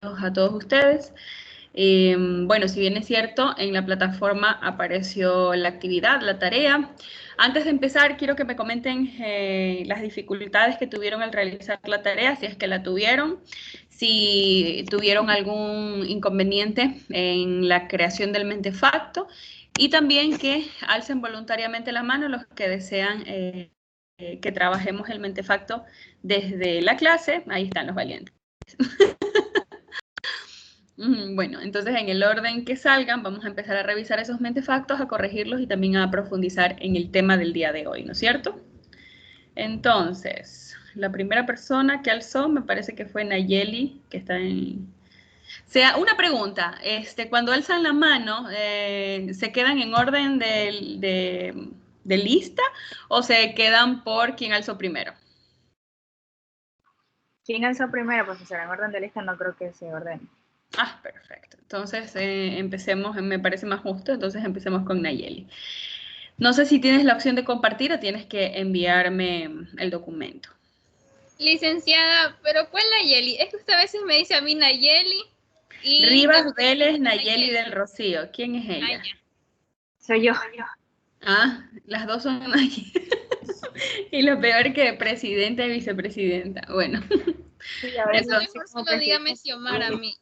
a todos ustedes. Bueno, si bien es cierto, en la plataforma apareció la actividad, la tarea. Antes de empezar, quiero que me comenten las dificultades que tuvieron al realizar la tarea, si es que la tuvieron, si tuvieron algún inconveniente en la creación del mentefacto y también que alcen voluntariamente la mano los que desean que trabajemos el mentefacto desde la clase. Ahí están los valientes. Bueno, entonces en el orden que salgan vamos a empezar a revisar esos mentefactos, a corregirlos y también a profundizar en el tema del día de hoy, ¿no es cierto? Entonces, la primera persona que alzó me parece que fue Nayeli, que está en... una pregunta, cuando alzan la mano, ¿se quedan en orden de lista o se quedan por quien alzó primero? ¿Quién alzó primero, profesora? En orden de lista no creo que se ordene. Ah, perfecto. Entonces empecemos, me parece más justo, entonces empecemos con Nayeli. No sé si tienes la opción de compartir o tienes que enviarme el documento. Licenciada, pero ¿cuál Nayeli? Es que usted a veces me dice a mí Nayeli y... Rivas Vélez Nayeli del Rocío. ¿Quién es ella? Soy yo. Ah, las dos son Nayeli. Y lo peor que presidenta y vicepresidenta. Bueno. Sí, ahora eso mejor solo dígame Xiomara a mí.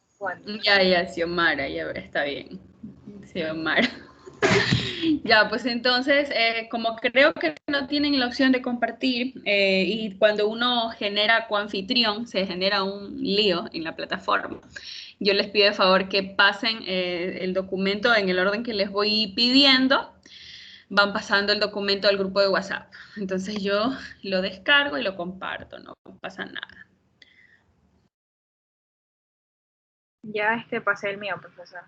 Ya, Xiomara, ya está bien. Xiomara. Ya, pues entonces, como creo que no tienen la opción de compartir y cuando uno genera coanfitrión, se genera un lío en la plataforma. Yo les pido de favor que pasen el documento en el orden que les voy pidiendo. Van pasando el documento al grupo de WhatsApp. Entonces yo lo descargo y lo comparto, no pasa nada. Ya pasé el mío, profesor.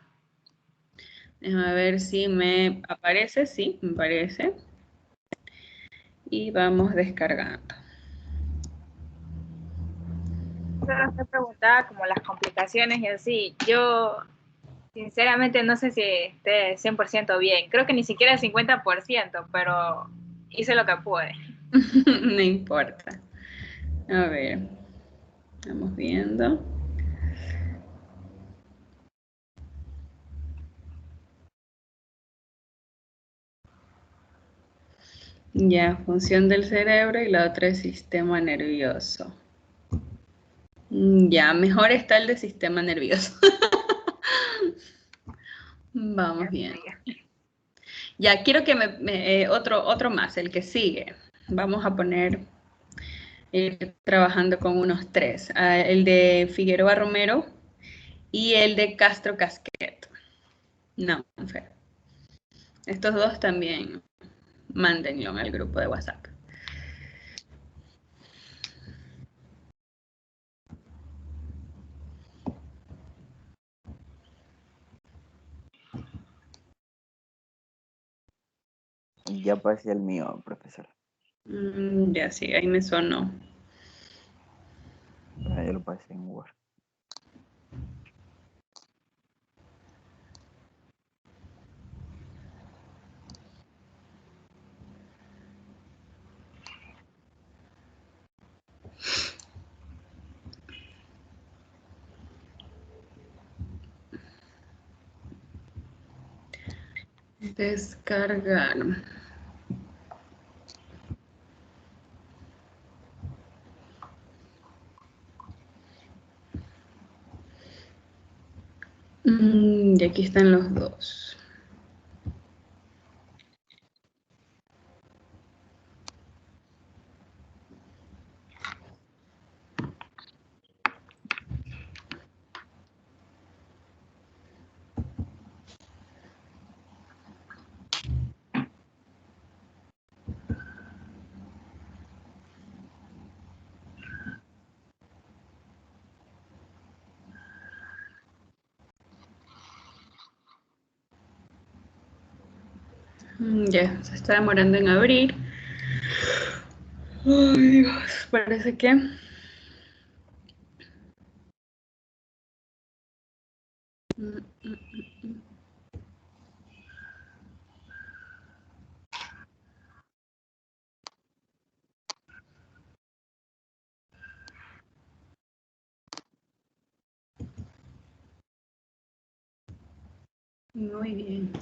Déjame ver si me aparece. Sí, me parece. Y vamos descargando. Solo usted preguntaba como las complicaciones y así. Yo, sinceramente, no sé si esté 100% bien. Creo que ni siquiera el 50%, pero hice lo que pude. No importa. A ver. Estamos viendo. Ya, función del cerebro y la otra es sistema nervioso. Ya, mejor está el de sistema nervioso. Vamos bien. Ya, quiero que otro más, el que sigue. Vamos a poner trabajando con unos tres. El de Figueroa Romero y el de Castro Casquet. No, Fer. Estos dos también mándenlo al grupo de WhatsApp. Ya pasé el mío, profesor. Ya, sí, ahí me sonó. Ya lo pasé en Word. Descargar. Y aquí están los dos. Ya, se está demorando en abrir. Ay, Dios, parece que... Muy bien.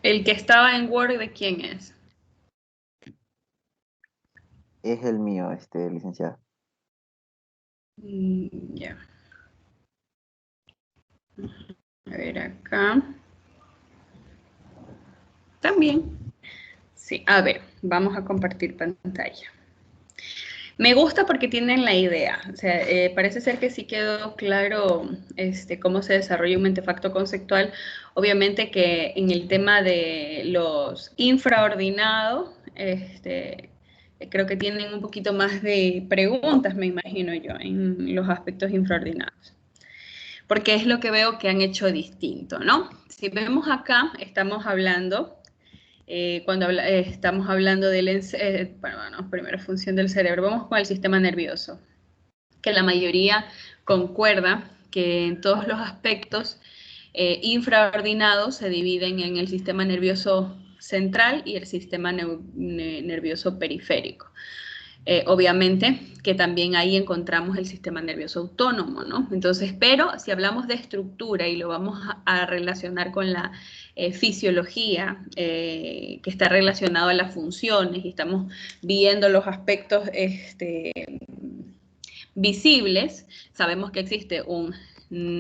¿El que estaba en Word de quién es? Es el mío, licenciada. Ya. A ver acá. También. Sí, a ver, vamos a compartir pantalla. Me gusta porque tienen la idea, o sea, parece ser que sí quedó claro cómo se desarrolla un mentefacto conceptual. Obviamente que en el tema de los infraordinados, creo que tienen un poquito más de preguntas, me imagino yo, en los aspectos infraordinados. Porque es lo que veo que han hecho distinto, ¿no? Si vemos acá, estamos hablando estamos hablando del, bueno, primero función del cerebro, vamos con el sistema nervioso, que la mayoría concuerda que en todos los aspectos infraordinados se dividen en el sistema nervioso central y el sistema nervioso periférico. Obviamente que también ahí encontramos el sistema nervioso autónomo, ¿no? Entonces, pero si hablamos de estructura y lo vamos a relacionar con la fisiología, que está relacionado a las funciones y estamos viendo los aspectos visibles, sabemos que existe un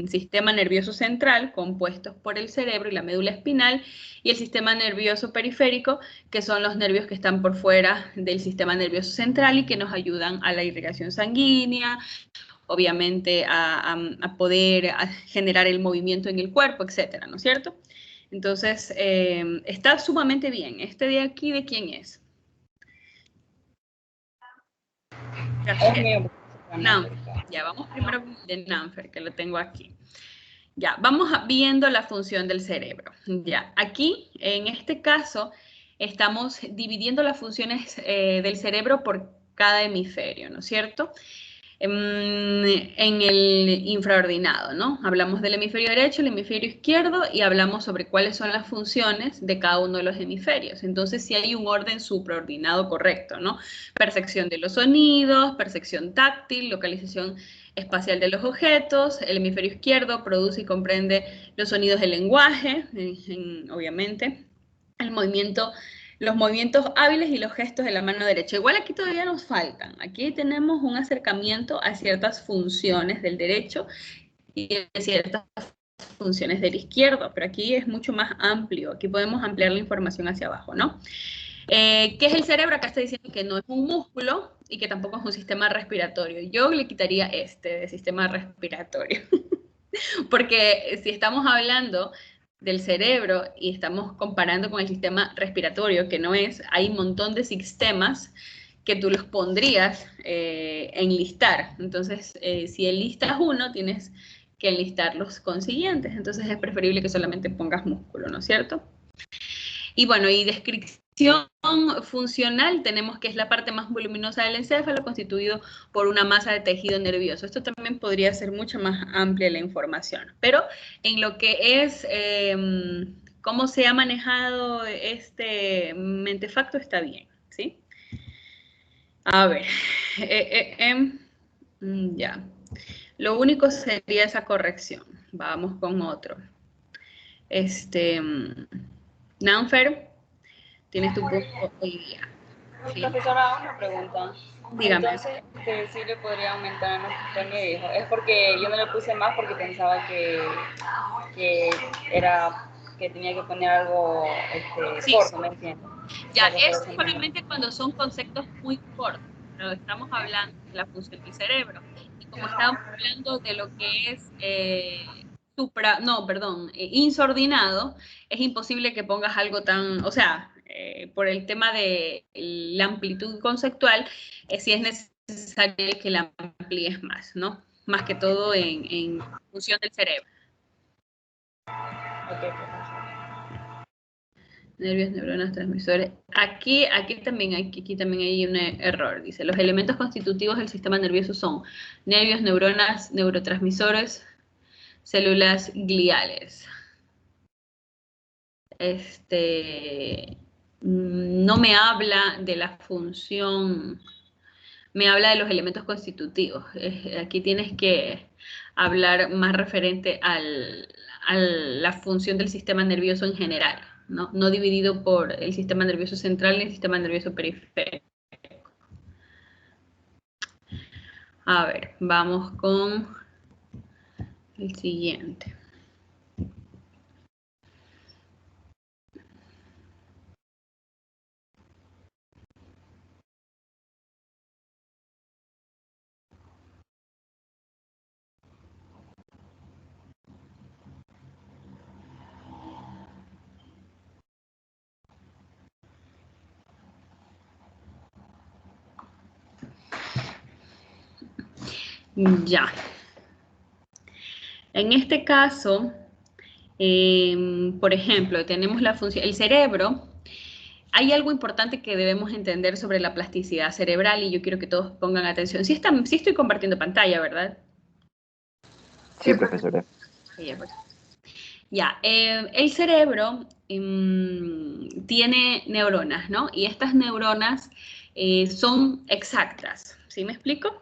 sistema nervioso central compuesto por el cerebro y la médula espinal y el sistema nervioso periférico, que son los nervios que están por fuera del sistema nervioso central y que nos ayudan a la irrigación sanguínea, obviamente a poder generar el movimiento en el cuerpo, etcétera, ¿no es cierto? Entonces, está sumamente bien. Este de aquí, ¿de quién es? Nanfer. Ya, vamos primero de Nanfer, que lo tengo aquí. Ya, vamos viendo la función del cerebro. Ya, aquí, en este caso, estamos dividiendo las funciones del cerebro por cada hemisferio, ¿no es cierto? En el infraordinado, ¿no? Hablamos del hemisferio derecho, el hemisferio izquierdo y hablamos sobre cuáles son las funciones de cada uno de los hemisferios. Entonces, sí hay un orden supraordinado correcto, ¿no? Percepción de los sonidos, percepción táctil, localización espacial de los objetos. El hemisferio izquierdo produce y comprende los sonidos del lenguaje, obviamente. El movimiento, los movimientos hábiles y los gestos de la mano derecha. Igual aquí todavía nos faltan. Aquí tenemos un acercamiento a ciertas funciones del derecho y a ciertas funciones del izquierdo, pero aquí es mucho más amplio. Aquí podemos ampliar la información hacia abajo, ¿no? ¿Qué es el cerebro? Acá está diciendo que no es un músculo y que tampoco es un sistema respiratorio. Yo le quitaría de sistema respiratorio. Porque si estamos hablando del cerebro y estamos comparando con el sistema respiratorio, que no es, hay un montón de sistemas que tú los pondrías enlistar. Entonces, si enlistas uno, tienes que enlistar los consiguientes. Entonces, es preferible que solamente pongas músculo, ¿no es cierto? Y bueno, y descripción funcional tenemos que es la parte más voluminosa del encéfalo, constituido por una masa de tejido nervioso. Esto también podría ser mucho más amplia la información, pero en lo que es cómo se ha manejado este mentefacto está bien, ¿sí? A ver, ya. Lo único sería esa corrección. Vamos con otro. Nanfer, tienes tu punto hoy día. ¿Sí? Profesora, una pregunta. Dígame. Entonces, que sí le podría aumentar en lo que usted me dijo. Es porque yo no le puse más porque pensaba que era que tenía que poner algo sí, corto, ¿me entiendes? Ya, es solamente cuando son conceptos muy cortos, pero estamos hablando de la función del cerebro. Y como estamos hablando de lo que es insordinado, es imposible que pongas algo tan, o sea, por el tema de la amplitud conceptual, sí es necesario que la amplíes más, ¿no? Más que todo en función del cerebro. Ok, Nervios, neuronas, transmisores. Aquí también hay un error. Dice, los elementos constitutivos del sistema nervioso son nervios, neuronas, neurotransmisores, células gliales. No me habla de la función, me habla de los elementos constitutivos. Aquí tienes que hablar más referente a la función del sistema nervioso en general, ¿no? No dividido por el sistema nervioso central ni el sistema nervioso periférico. A ver, vamos con el siguiente. Ya. En este caso, por ejemplo, tenemos la función, el cerebro. Hay algo importante que debemos entender sobre la plasticidad cerebral y yo quiero que todos pongan atención. Sí, estoy compartiendo pantalla, ¿verdad? Sí, profesora. Ya, el cerebro tiene neuronas, ¿no? Y estas neuronas son exactas, ¿sí me explico?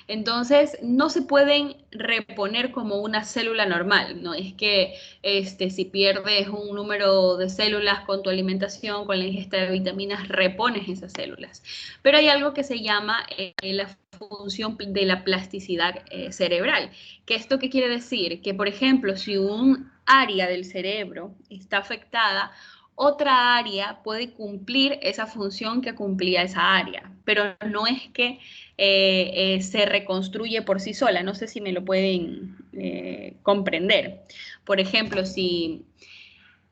Entonces, no se pueden reponer como una célula normal, ¿no? Es que si pierdes un número de células con tu alimentación, con la ingesta de vitaminas, repones esas células. Pero hay algo que se llama la función de la plasticidad cerebral. ¿Qué esto qué quiere decir? Que, por ejemplo, si un área del cerebro está afectada, otra área puede cumplir esa función que cumplía esa área, pero no es que se reconstruye por sí sola. No sé si me lo pueden comprender. Por ejemplo, si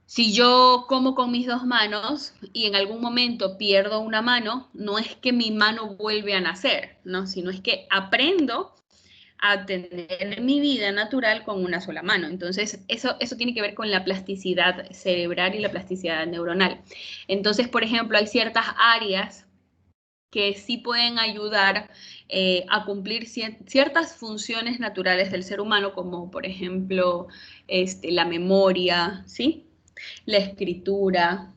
yo como con mis dos manos y en algún momento pierdo una mano, no es que mi mano vuelve a nacer, ¿no? Sino es que aprendo a tener mi vida natural con una sola mano. Entonces, eso tiene que ver con la plasticidad cerebral y la plasticidad neuronal. Entonces, por ejemplo, hay ciertas áreas que sí pueden ayudar a cumplir ciertas funciones naturales del ser humano, como por ejemplo la memoria, ¿sí? La escritura,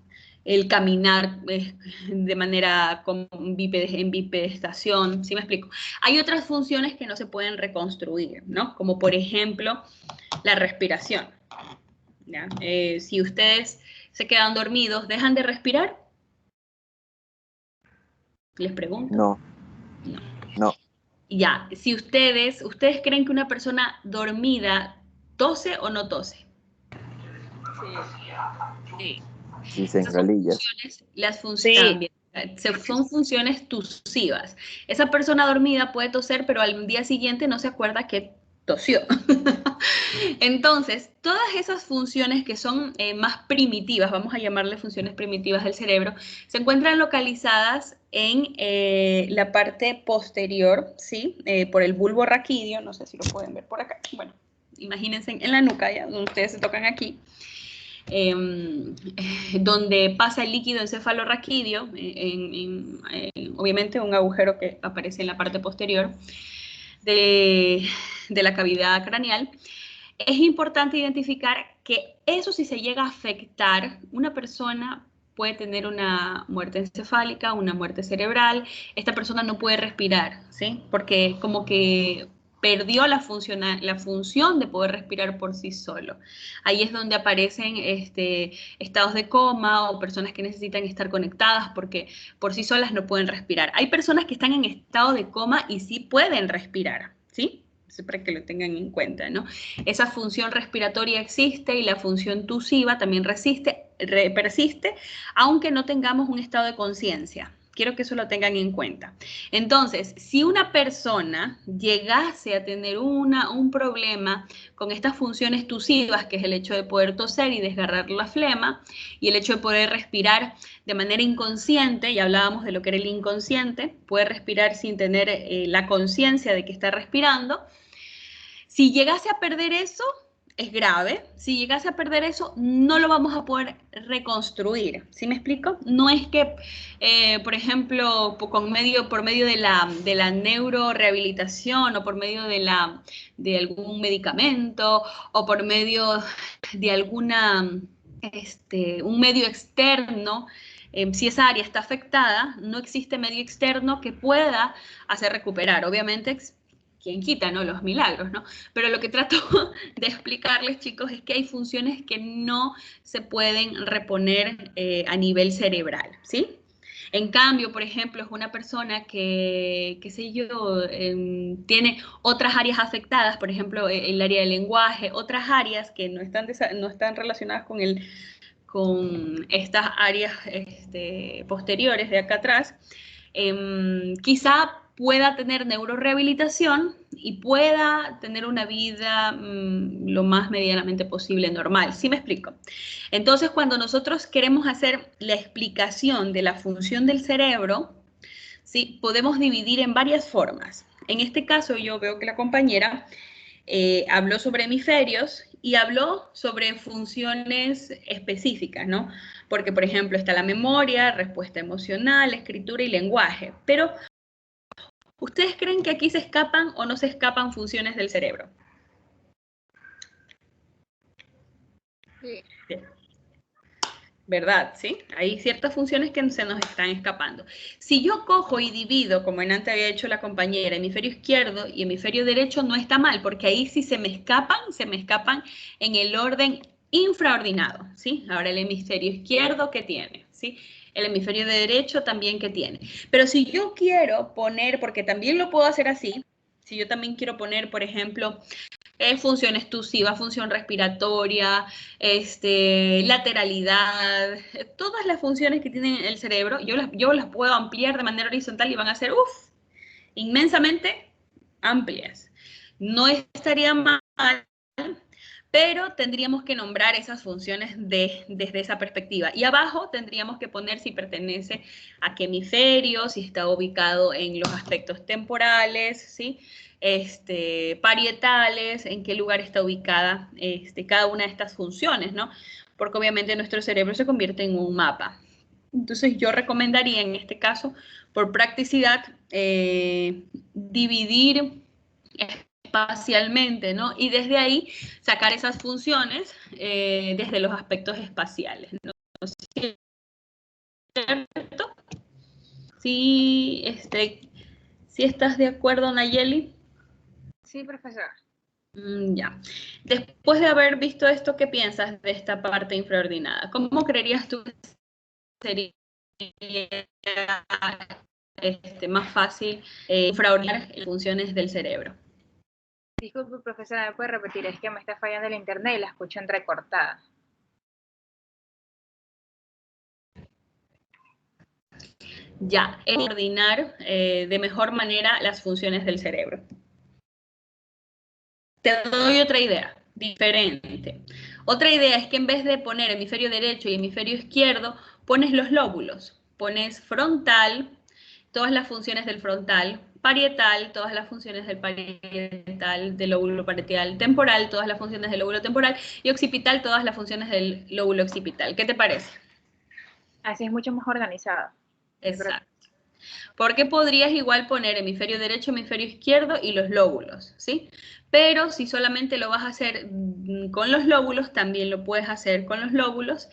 el caminar de manera en bipedestación, ¿sí me explico? Hay otras funciones que no se pueden reconstruir, ¿no? Como por ejemplo la respiración. ¿Ya? Si ustedes se quedan dormidos, ¿dejan de respirar? Les pregunto. No. No. No. Ya, si ustedes creen que una persona dormida tose o no tose. Sí. Sí, se engalilla. Las funciones también. Son funciones tusivas. Esa persona dormida puede toser, pero al día siguiente no se acuerda que tosió. Entonces, todas esas funciones que son más primitivas, vamos a llamarle funciones primitivas del cerebro, se encuentran localizadas en la parte posterior, ¿sí? Por el bulbo raquídeo, no sé si lo pueden ver por acá. Bueno, imagínense en la nuca, ya, donde ustedes se tocan aquí. Donde pasa el líquido encefalorraquídeo, obviamente un agujero que aparece en la parte posterior de la cavidad craneal. Es importante identificar que eso, si se llega a afectar, una persona puede tener una muerte encefálica, una muerte cerebral. Esta persona no puede respirar, ¿sí? Porque como que perdió la función de poder respirar por sí solo. Ahí es donde aparecen estados de coma o personas que necesitan estar conectadas porque por sí solas no pueden respirar. Hay personas que están en estado de coma y sí pueden respirar, ¿sí? Para que lo tengan en cuenta, ¿no? Esa función respiratoria existe y la función tusiva también persiste, aunque no tengamos un estado de conciencia. Quiero que eso lo tengan en cuenta. Entonces, si una persona llegase a tener un problema con estas funciones tusivas, que es el hecho de poder toser y desgarrar la flema, y el hecho de poder respirar de manera inconsciente, y hablábamos de lo que era el inconsciente, puede respirar sin tener la conciencia de que está respirando. Si llegase a perder eso, es grave. Si llegase a perder eso, no lo vamos a poder reconstruir. ¿Sí me explico? No es que, por ejemplo, por medio de la neurorehabilitación o por medio de algún medicamento o por medio de un medio externo, si esa área está afectada, no existe medio externo que pueda hacer recuperar. Obviamente quién quita, ¿no? Los milagros, ¿no? Pero lo que trato de explicarles, chicos, es que hay funciones que no se pueden reponer a nivel cerebral, ¿sí? En cambio, por ejemplo, es una persona que, qué sé yo, tiene otras áreas afectadas, por ejemplo, el área del lenguaje, otras áreas que no están relacionadas con estas áreas posteriores de acá atrás, quizá pueda tener neurorehabilitación y pueda tener una vida lo más medianamente posible normal. ¿Sí me explico? Entonces, cuando nosotros queremos hacer la explicación de la función del cerebro, ¿sí? Podemos dividir en varias formas. En este caso, yo veo que la compañera habló sobre hemisferios y habló sobre funciones específicas, ¿no? Porque, por ejemplo, está la memoria, respuesta emocional, escritura y lenguaje. Pero, ¿ustedes creen que aquí se escapan o no se escapan funciones del cerebro? Sí. ¿Verdad? ¿Sí? Hay ciertas funciones que se nos están escapando. Si yo cojo y divido, como en antes había hecho la compañera, hemisferio izquierdo y hemisferio derecho, no está mal, porque ahí sí se me escapan en el orden infraordinado, ¿sí? Ahora el hemisferio izquierdo, ¿qué tiene? ¿Sí? El hemisferio derecho también, ¿qué tiene? Pero si yo quiero poner, porque también lo puedo hacer así, si yo también quiero poner, por ejemplo, función extusiva, función respiratoria, lateralidad, todas las funciones que tiene el cerebro, yo las puedo ampliar de manera horizontal y van a ser, inmensamente amplias. No estaría mal, pero tendríamos que nombrar esas funciones desde esa perspectiva. Y abajo tendríamos que poner si pertenece a qué hemisferio, si está ubicado en los aspectos temporales, ¿sí? Parietales, en qué lugar está ubicada cada una de estas funciones, ¿no? Porque obviamente nuestro cerebro se convierte en un mapa. Entonces yo recomendaría en este caso, por practicidad, dividir espacialmente, ¿no? Y desde ahí sacar esas funciones desde los aspectos espaciales, ¿no? ¿Cierto? Sí, ¿sí estás de acuerdo, Nayeli? Sí, profesor. Ya. Después de haber visto esto, ¿qué piensas de esta parte infraordinada? ¿Cómo creerías tú que sería más fácil infraordinar las funciones del cerebro? Disculpe, profesora, ¿me puede repetir? Es que me está fallando el internet y la escucho entrecortada. Ya, es coordinar de mejor manera las funciones del cerebro. Te doy otra idea, diferente. Otra idea es que en vez de poner hemisferio derecho y hemisferio izquierdo, pones los lóbulos. Pones frontal, todas las funciones del frontal, parietal, todas las funciones del parietal, del lóbulo parietal, temporal, todas las funciones del lóbulo temporal, y occipital, todas las funciones del lóbulo occipital. ¿Qué te parece? Así es mucho más organizado. Exacto. Porque podrías igual poner hemisferio derecho, hemisferio izquierdo y los lóbulos, ¿sí? Pero si solamente lo vas a hacer con los lóbulos, también lo puedes hacer con los lóbulos.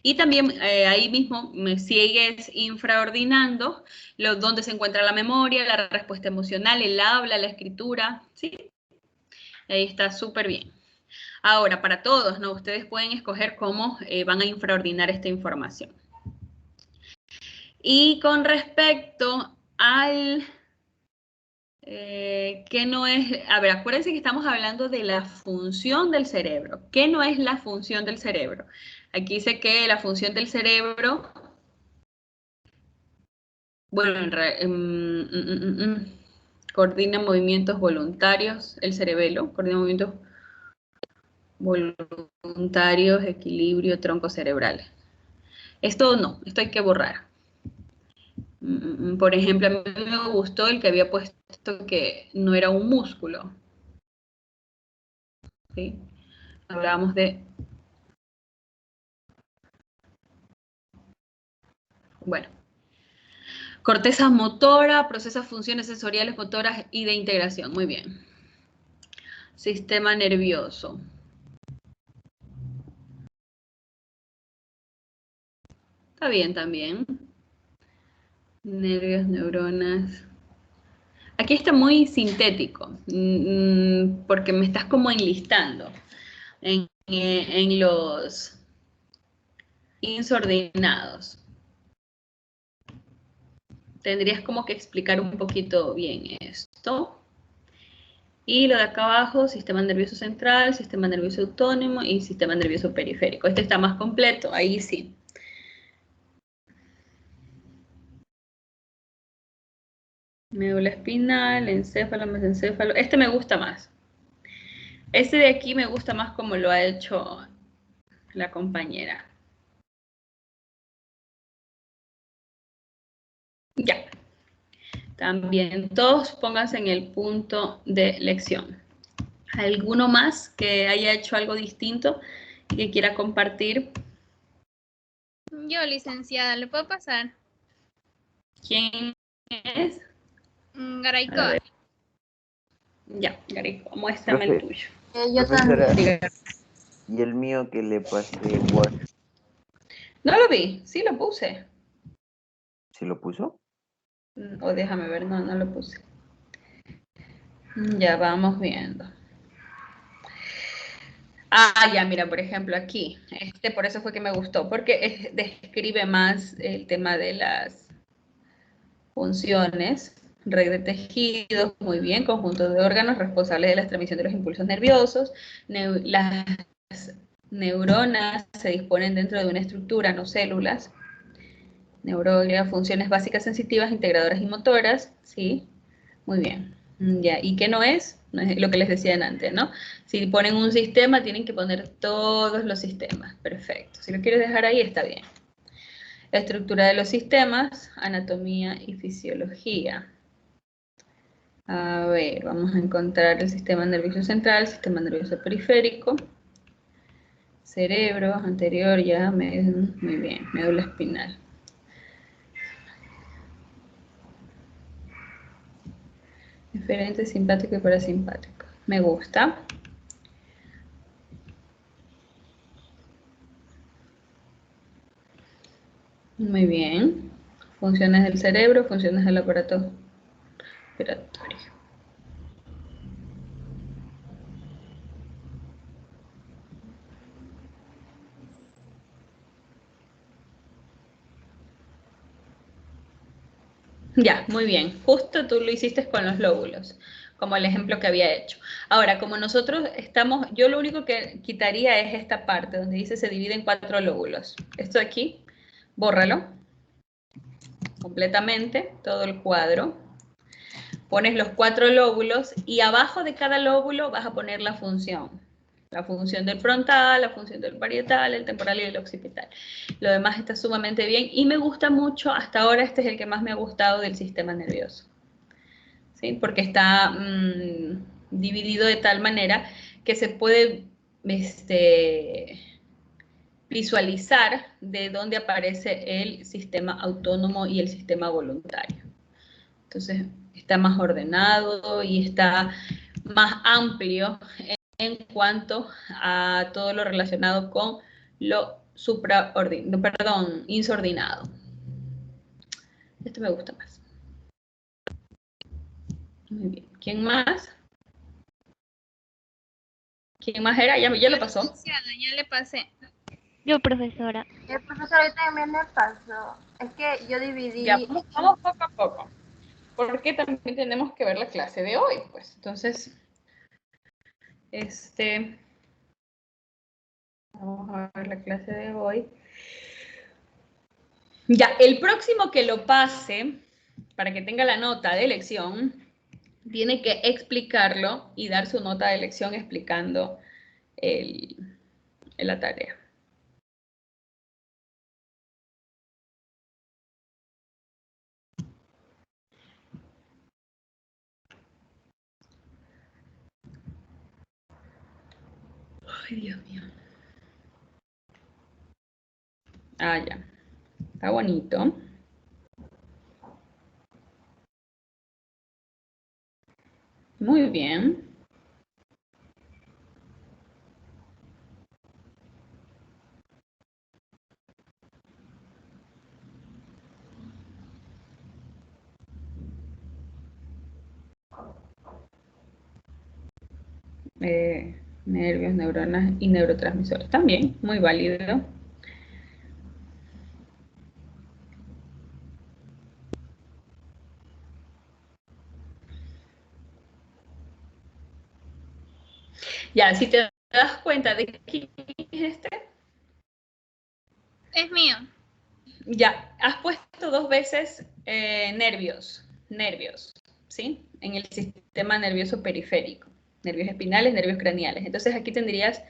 Y también ahí mismo me sigues infraordinando donde se encuentra la memoria, la respuesta emocional, el habla, la escritura, ¿sí? Ahí está súper bien. Ahora, para todos, ¿no? Ustedes pueden escoger cómo van a infraordinar esta información. Y con respecto al ¿qué no es? A ver, acuérdense que estamos hablando de la función del cerebro. ¿Qué no es la función del cerebro? Aquí dice que la función del cerebro, bueno, coordina movimientos voluntarios, el cerebelo, coordina movimientos voluntarios, equilibrio, tronco cerebral. Esto no, esto hay que borrar. Por ejemplo, a mí me gustó el que había puesto que no era un músculo. ¿Sí? Hablábamos de, bueno, corteza motora, procesa funciones sensoriales, motoras y de integración. Muy bien. Sistema nervioso. Está bien también. Nervios, neuronas. Aquí está muy sintético, porque me estás como enlistando en los insordinados. Tendrías como que explicar un poquito bien esto. Y lo de acá abajo, sistema nervioso central, sistema nervioso autónomo y sistema nervioso periférico. Este está más completo, ahí sí. Médula espinal, encéfalo, mesencéfalo. Este me gusta más. Este de aquí me gusta más como lo ha hecho la compañera. Ya. También todos pónganse en el punto de lección. ¿Alguno más que haya hecho algo distinto y que quiera compartir? Yo, licenciada, ¿le puedo pasar? ¿Quién es? Garayco. A ver. Ya, Garico, muéstrame el Profe, tuyo. Yo profesora, también. y el mío que le pasé en Word, No lo vi, sí lo puse. ¿sí lo puso? O déjame ver, no, no lo puse. Ya vamos viendo. Ah, ya, mira, por ejemplo, aquí. Por eso fue que me gustó, porque describe más el tema de las funciones. Red de tejidos, muy bien, conjunto de órganos responsables de la transmisión de los impulsos nerviosos. Las neuronas se disponen dentro de una estructura, no células. Neuroglia, funciones básicas sensitivas, integradoras y motoras, ¿sí? Muy bien. Ya, ¿y qué no es? No es lo que les decía antes, ¿no? Si ponen un sistema, tienen que poner todos los sistemas. Perfecto. Si lo quieres dejar ahí, está bien. La estructura de los sistemas, anatomía y fisiología. A ver, vamos a encontrar el sistema nervioso central, sistema nervioso periférico, cerebro, anterior, ya, muy bien, médula espinal. Diferente, simpático y parasimpático. Me gusta. Muy bien. Funciones del cerebro, funciones del aparato respiratorio. Ya, muy bien. Justo tú lo hiciste con los lóbulos, como el ejemplo que había hecho. Ahora, como nosotros estamos, yo lo único que quitaría es esta parte donde dice se divide en 4 lóbulos. Esto de aquí, bórralo completamente, todo el cuadro. Pones los 4 lóbulos y abajo de cada lóbulo vas a poner la función. La función del frontal, la función del parietal, el temporal y el occipital. Lo demás está sumamente bien y me gusta mucho, hasta ahora este es el que más me ha gustado del sistema nervioso. ¿Sí? Porque está dividido de tal manera que se puede visualizar de dónde aparece el sistema autónomo y el sistema voluntario. Entonces está más ordenado y está más amplio en cuanto a todo lo relacionado con lo insordinado. Este me gusta más. Muy bien. ¿Quién más? ¿Quién más era? Ya lo pasó. Licenciada, ya le pasé. Yo, profesora. El profesor ahorita también me pasó. Es que yo Ya, dividí. vamos poco a poco. Porque también tenemos que ver la clase de hoy, pues. Entonces, vamos a ver la clase de hoy. Ya, el próximo que lo pase, para que tenga la nota de lección, tiene que explicarlo y dar su nota de lección explicando la tarea. Ay, Dios mío. Ah, ya. Está bonito. Muy bien. Nervios, neuronas y neurotransmisores. También, muy válido. Ya, si te das cuenta de quién es este, Es mío. ya, has puesto 2 veces nervios, ¿sí? En el sistema nervioso periférico, nervios espinales, nervios craneales. Entonces aquí tendrías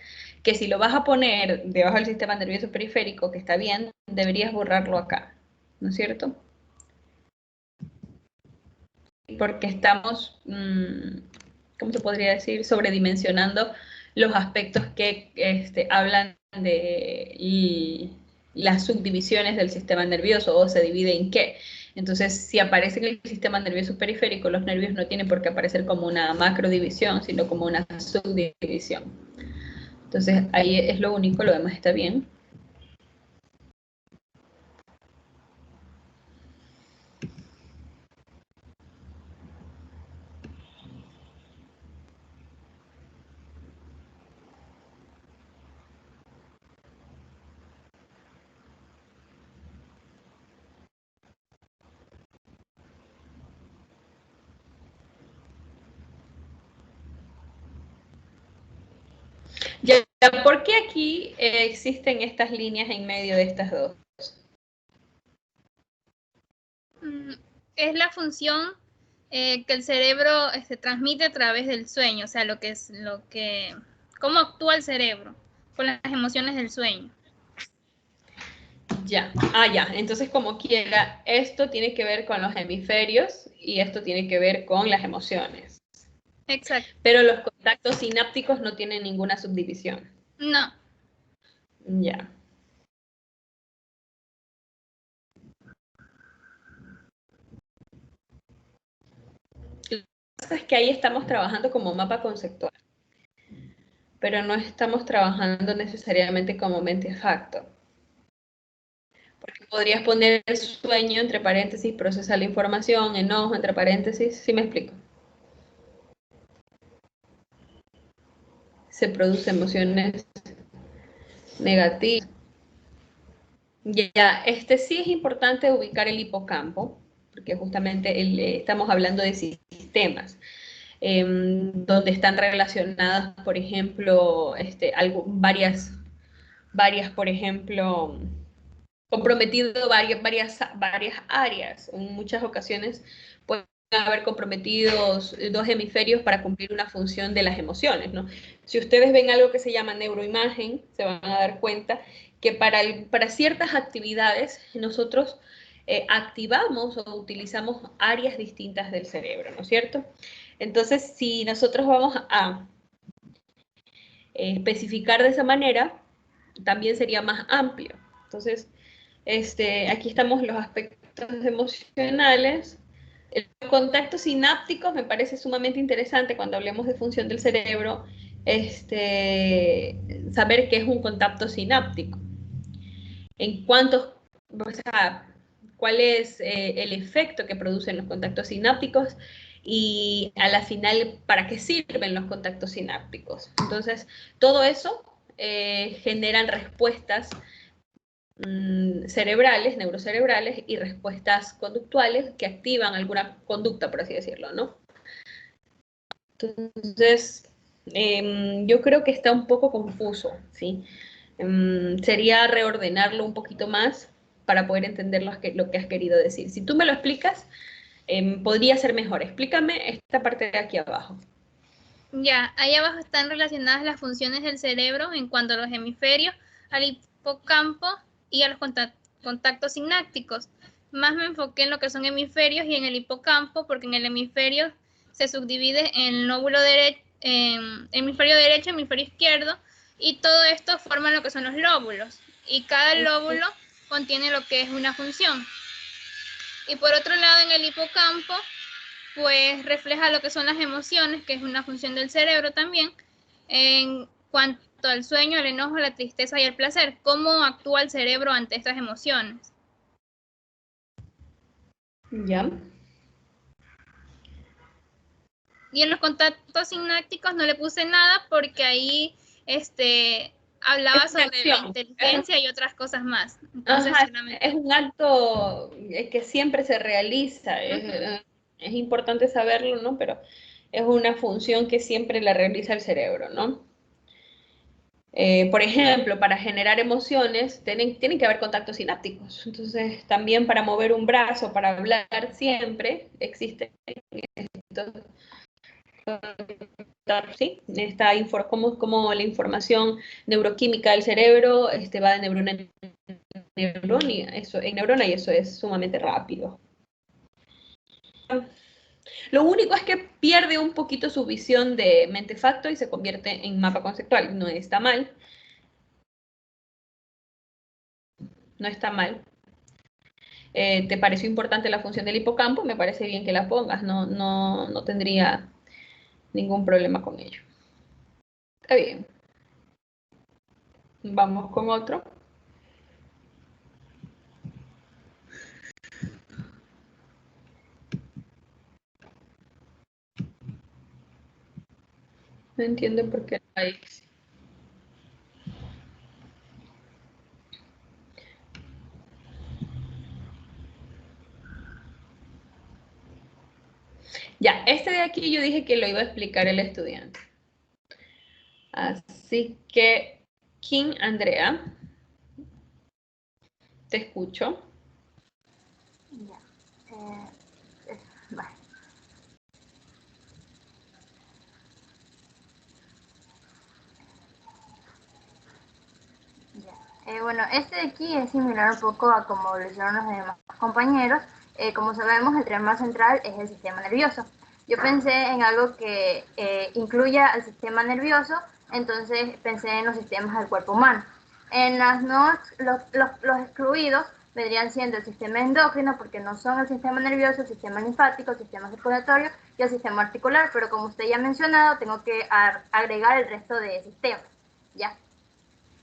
que si lo vas a poner debajo del sistema nervioso periférico, que está bien, deberías borrarlo acá, ¿no es cierto? Porque estamos, ¿cómo se podría decir? Sobredimensionando los aspectos que hablan de las subdivisiones del sistema nervioso o se divide en qué. Entonces, si aparece en el sistema nervioso periférico, los nervios no tienen por qué aparecer como una macrodivisión, sino como una subdivisión. Entonces, ahí es lo único, lo demás está bien. Ya, ¿por qué aquí existen estas líneas en medio de estas dos? Es la función que el cerebro transmite a través del sueño, o sea, cómo actúa el cerebro con las emociones del sueño. Ya, ya, entonces como quiera, esto tiene que ver con los hemisferios y esto tiene que ver con las emociones. Exacto. Pero los contactos sinápticos no tienen ninguna subdivisión. No. Ya. Lo que pasa es que ahí estamos trabajando como mapa conceptual, pero no estamos trabajando necesariamente como mente facto. Porque podrías poner el sueño entre paréntesis, procesa la información, enojo entre paréntesis, ¿sí me explico? Se producen emociones negativas. Ya, sí es importante ubicar el hipocampo, porque justamente estamos hablando de sistemas, donde están relacionadas, por ejemplo, varias, por ejemplo, comprometido varias áreas. En muchas ocasiones pueden haber comprometidos 2 hemisferios para cumplir una función de las emociones, ¿no? Si ustedes ven algo que se llama neuroimagen, se van a dar cuenta que para ciertas actividades nosotros activamos o utilizamos áreas distintas del cerebro, ¿no es cierto? Entonces, si nosotros vamos a especificar de esa manera, también sería más amplio. Entonces, aquí estamos los aspectos emocionales. Los contactos sinápticos me parece sumamente interesante cuando hablemos de función del cerebro, saber qué es un contacto sináptico. En cuántos, o sea, cuál es el efecto que producen los contactos sinápticos y a la final, ¿para qué sirven los contactos sinápticos? Entonces, todo eso generan respuestas cerebrales, neurocerebrales y respuestas conductuales que activan alguna conducta, por así decirlo, ¿no? Entonces, yo creo que está un poco confuso, ¿sí? Sería reordenarlo un poquito más para poder entender lo que has querido decir. Si tú me lo explicas, podría ser mejor. Explícame esta parte de aquí abajo. Ya, ahí abajo están relacionadas las funciones del cerebro en cuanto a los hemisferios, al hipocampo y a los contactos sinápticos. Más me enfoqué en lo que son hemisferios y en el hipocampo, porque en el hemisferio se subdivide en lóbulo derecho, hemisferio derecho, hemisferio izquierdo, y todo esto forma lo que son los lóbulos. Y cada lóbulo contiene lo que es una función. Y por otro lado, en el hipocampo, pues refleja lo que son las emociones, que es una función del cerebro también, en cuanto al sueño, el enojo, la tristeza y el placer. ¿Cómo actúa el cerebro ante estas emociones? Ya. Y en los contactos sinápticos no le puse nada porque ahí hablaba sobre la inteligencia y otras cosas más. Entonces, Ajá, solamente... es un acto que siempre se realiza, es importante saberlo, ¿no? Pero es una función que siempre la realiza el cerebro, ¿no? Por ejemplo, para generar emociones tienen que haber contactos sinápticos. Entonces, también para mover un brazo, para hablar siempre, existe esto, ¿sí? Como la información neuroquímica del cerebro va de neurona en neurona y eso es sumamente rápido. Lo único es que pierde un poquito su visión de mente-facto y se convierte en mapa conceptual. No está mal. No está mal. ¿Te pareció importante la función del hipocampo? Me parece bien que la pongas. No tendría ningún problema con ello. Está bien. Vamos con otro. No entiendo por qué hay. Ya, este de aquí yo dije que lo iba a explicar el estudiante. Así que, Kim Andrea, te escucho. Ya. Vale. Ya. Bueno, este de aquí es similar un poco a como lo hicieron los demás compañeros. Como sabemos, el tren más central es el sistema nervioso. Yo pensé en algo que incluya al sistema nervioso, entonces pensé en los sistemas del cuerpo humano. En las no, los excluidos vendrían siendo el sistema endocrino, porque no son el sistema nervioso, el sistema linfático, el sistema circulatorio y el sistema articular, pero como usted ya ha mencionado, tengo que agregar el resto de sistemas, ¿ya?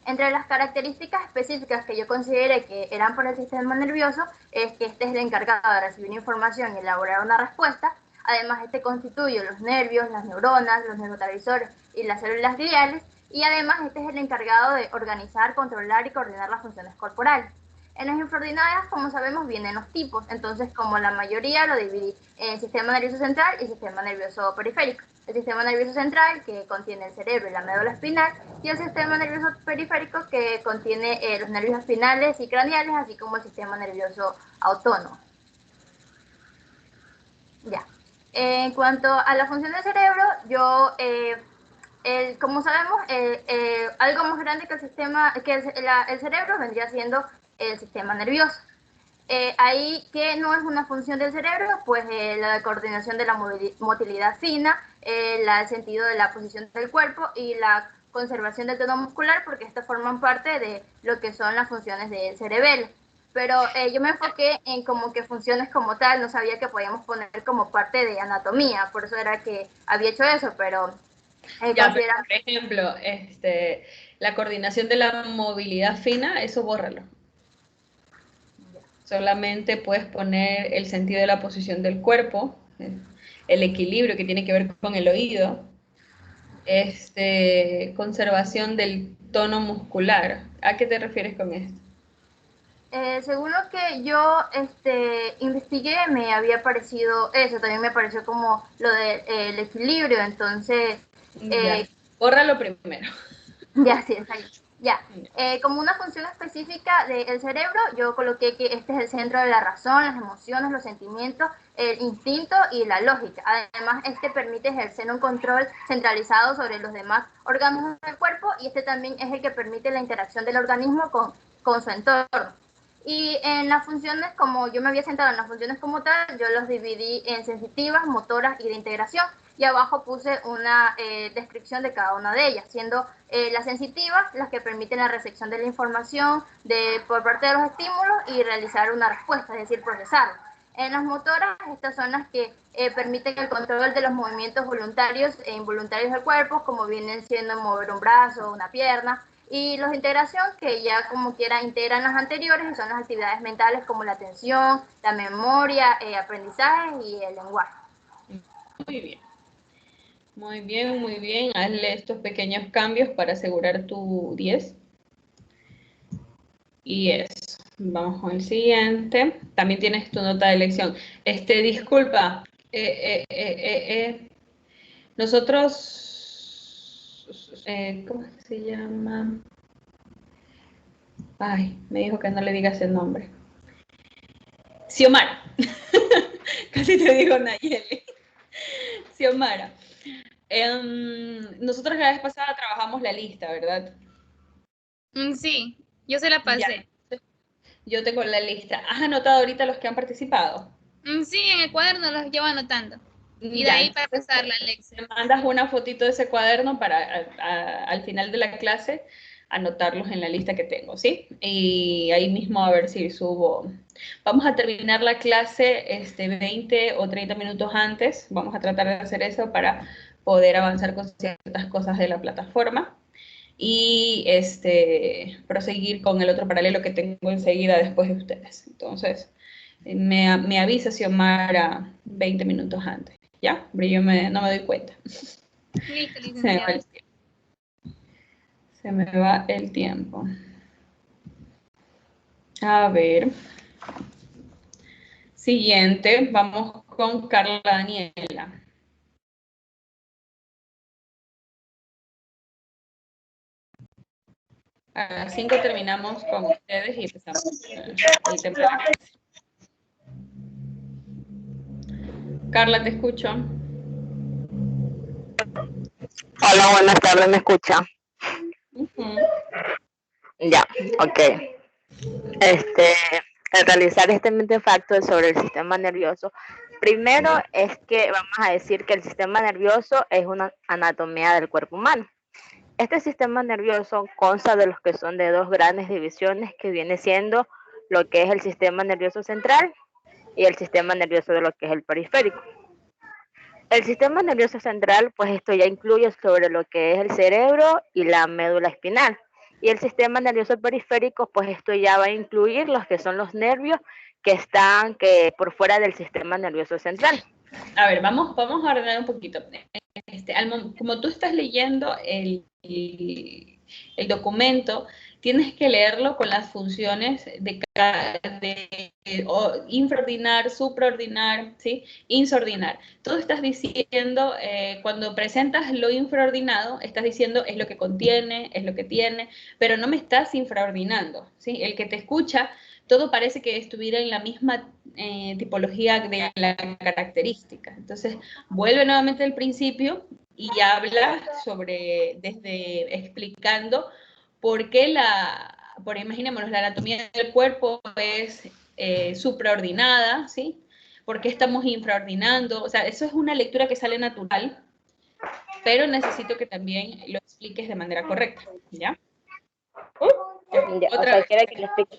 Entre las características específicas que yo consideré que eran por el sistema nervioso es que este es el encargado de recibir información y elaborar una respuesta. Además, este constituye los nervios, las neuronas, los neurotransmisores y las células gliales. Y además, este es el encargado de organizar, controlar y coordinar las funciones corporales. En las infraordinarias, como sabemos, vienen los tipos. Entonces, como la mayoría, lo dividí en sistema nervioso central y sistema nervioso periférico. El sistema nervioso central, que contiene el cerebro y la médula espinal, y el sistema nervioso periférico, que contiene los nervios espinales y craneales, así como el sistema nervioso autónomo. Ya. En cuanto a la función del cerebro, como sabemos, algo más grande que el cerebro vendría siendo el sistema nervioso. Ahí, ¿qué no es una función del cerebro? Pues la coordinación de la motilidad fina, el sentido de la posición del cuerpo y la conservación del tono muscular, porque estas forman parte de lo que son las funciones del cerebelo. Pero yo me enfoqué en como que funciones como tal, no sabía que podíamos poner como parte de anatomía, por eso era que había hecho eso, pero... Ya, pero, por ejemplo, la coordinación de la movilidad fina, eso bórralo. Solamente puedes poner el sentido de la posición del cuerpo, el equilibrio que tiene que ver con el oído, conservación del tono muscular. ¿A qué te refieres con esto? Según lo que yo investigué, me había parecido eso, también me pareció como lo del equilibrio, entonces... Bórralo primero. Ya, sí, exacto. Ya. Como una función específica del cerebro, yo coloqué que este es el centro de la razón, las emociones, los sentimientos, el instinto y la lógica. Además, este permite ejercer un control centralizado sobre los demás órganos del cuerpo y este también es el que permite la interacción del organismo con su entorno. Y en las funciones, como yo me había centrado en las funciones como tal, yo los dividí en sensitivas, motoras y de integración. Y abajo puse una descripción de cada una de ellas, siendo las sensitivas las que permiten la recepción de la información por parte de los estímulos y realizar una respuesta, es decir, procesarla. En las motoras, estas son las que permiten el control de los movimientos voluntarios e involuntarios del cuerpo, como vienen siendo mover un brazo o una pierna, y los de integración, que ya como quiera integran las anteriores, y son las actividades mentales como la atención, la memoria, aprendizaje y el lenguaje. Muy bien. Muy bien, muy bien. Hazle estos pequeños cambios para asegurar tu 10. Y eso. Vamos con el siguiente. También tienes tu nota de elección. Disculpa. Nosotros, ¿cómo es que se llama? Ay, me dijo que no le digas el nombre. Xiomara. Casi te digo Nayeli. Xiomara. Nosotros la vez pasada trabajamos la lista, ¿verdad? Sí, yo se la pasé. Ya. Yo tengo la lista. ¿Has anotado ahorita los que han participado? Sí, en el cuaderno los llevo anotando. Y de Ya, ahí para entonces, pasar la lección. me mandas una fotito de ese cuaderno para al final de la clase anotarlos en la lista que tengo, ¿sí? Y ahí mismo a ver si subo. Vamos a terminar la clase 20 o 30 minutos antes. Vamos a tratar de hacer eso para poder avanzar con ciertas cosas de la plataforma y proseguir con el otro paralelo que tengo enseguida después de ustedes. Entonces, me avisa Xiomara 20 minutos antes, ¿ya? Pero yo no me doy cuenta. Listo, Se me va licenciada. el tiempo. Se me va el tiempo. A ver. Siguiente, vamos con Carla Daniela. A las 5 terminamos con ustedes y empezamos el tema de la clase. Carla, te escucho. Hola, buenas tardes, ¿me escucha? Ya, ok. Al realizar este mentefacto sobre el sistema nervioso, primero es que vamos a decir que el sistema nervioso es una anatomía del cuerpo humano. Este sistema nervioso consta de los que son de dos grandes divisiones que viene siendo lo que es el sistema nervioso central y el sistema nervioso de lo que es el periférico. El sistema nervioso central, pues esto ya incluye sobre lo que es el cerebro y la médula espinal. Y el sistema nervioso periférico, pues esto ya va a incluir los que son los nervios que están por fuera del sistema nervioso central. A ver, vamos a ordenar un poquito. Como tú estás leyendo el documento, tienes que leerlo con las funciones de infraordinar, supraordinar, ¿sí? Insordinar. Tú estás diciendo, cuando presentas lo infraordinado, estás diciendo es lo que contiene, es lo que tiene, pero no me estás infraordinando, ¿sí? El que te escucha, todo parece que estuviera en la misma tipología de la característica. Entonces, vuelve nuevamente al principio y habla desde explicando por qué imaginémonos, la anatomía del cuerpo es supraordinada, ¿sí? ¿Por qué estamos infraordinando? O sea, eso es una lectura que sale natural, pero necesito que también lo expliques de manera correcta, ¿ya? Ya, Otra o sea, vez. quiere que le explique.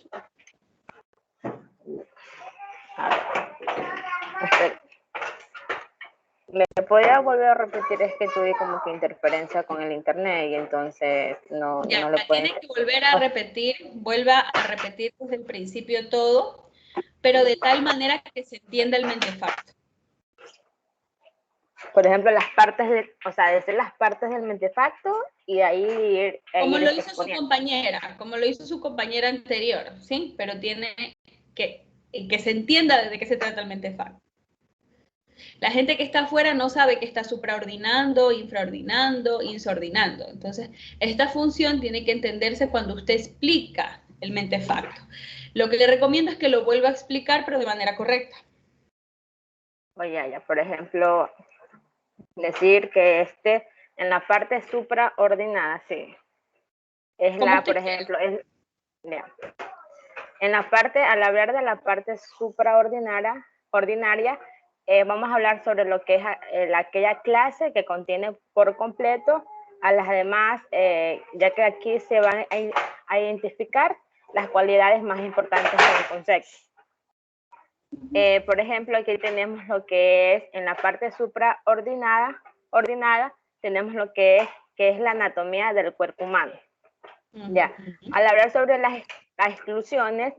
¿Me podría volver a repetir? Es que tuve como que interferencia con el internet y entonces no lo puedo. Tiene que volver a repetir, vuelva a repetir desde el principio todo, pero de tal manera que se entienda el mentefacto. Por ejemplo, desde las partes del mentefacto y de ahí ir. Como lo hizo su compañera anterior, ¿sí? Pero tiene que se entienda desde qué se trata el mentefacto. La gente que está afuera no sabe que está supraordinando, infraordinando, insordinando. Entonces, esta función tiene que entenderse cuando usted explica el mentefacto. Lo que le recomiendo es que lo vuelva a explicar, pero de manera correcta. Oye, ya, por ejemplo, decir que en la parte supraordinada, sí. Es por ejemplo, en la parte, al hablar de la parte supraordinaria, vamos a hablar sobre lo que es aquella clase que contiene por completo a las demás, ya que aquí se van a identificar las cualidades más importantes del concepto. Por ejemplo, aquí tenemos lo que es en la parte supraordinada, tenemos lo que es la anatomía del cuerpo humano. Ya, al hablar sobre las exclusiones,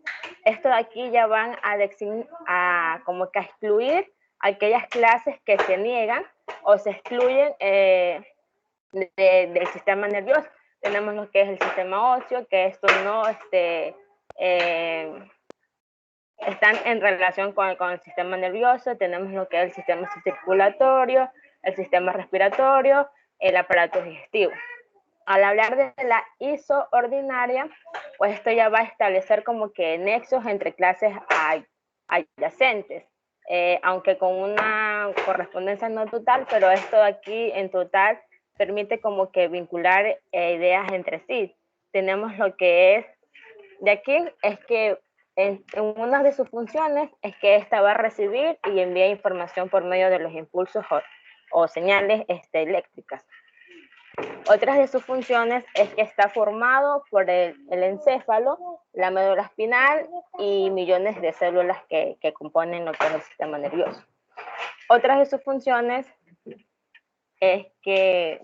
esto de aquí ya van a como que a excluir aquellas clases que se niegan o se excluyen del sistema nervioso. Tenemos lo que es el sistema óseo, que esto no están en relación con el sistema nervioso. Tenemos lo que es el sistema circulatorio, el sistema respiratorio, el aparato digestivo. Al hablar de la isoordinaria, pues esto ya va a establecer como que nexos entre clases adyacentes, aunque con una correspondencia no total, pero esto de aquí en total permite como que vincular ideas entre sí. Tenemos lo que es, de aquí es que en una de sus funciones es que esta va a recibir y envía información por medio de los impulsos o señales eléctricas. Otras de sus funciones es que está formado por el encéfalo, la médula espinal y millones de células que componen lo que es el sistema nervioso. Otras de sus funciones es que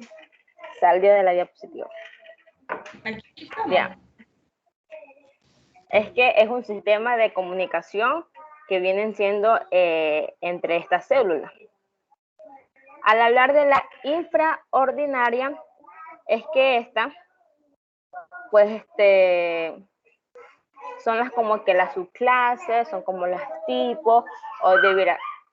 salió de la diapositiva. Ya. Es que es un sistema de comunicación que vienen siendo entre estas células. Al hablar de la infraordinaria, es que esta, pues son las como que las subclases, son como los tipos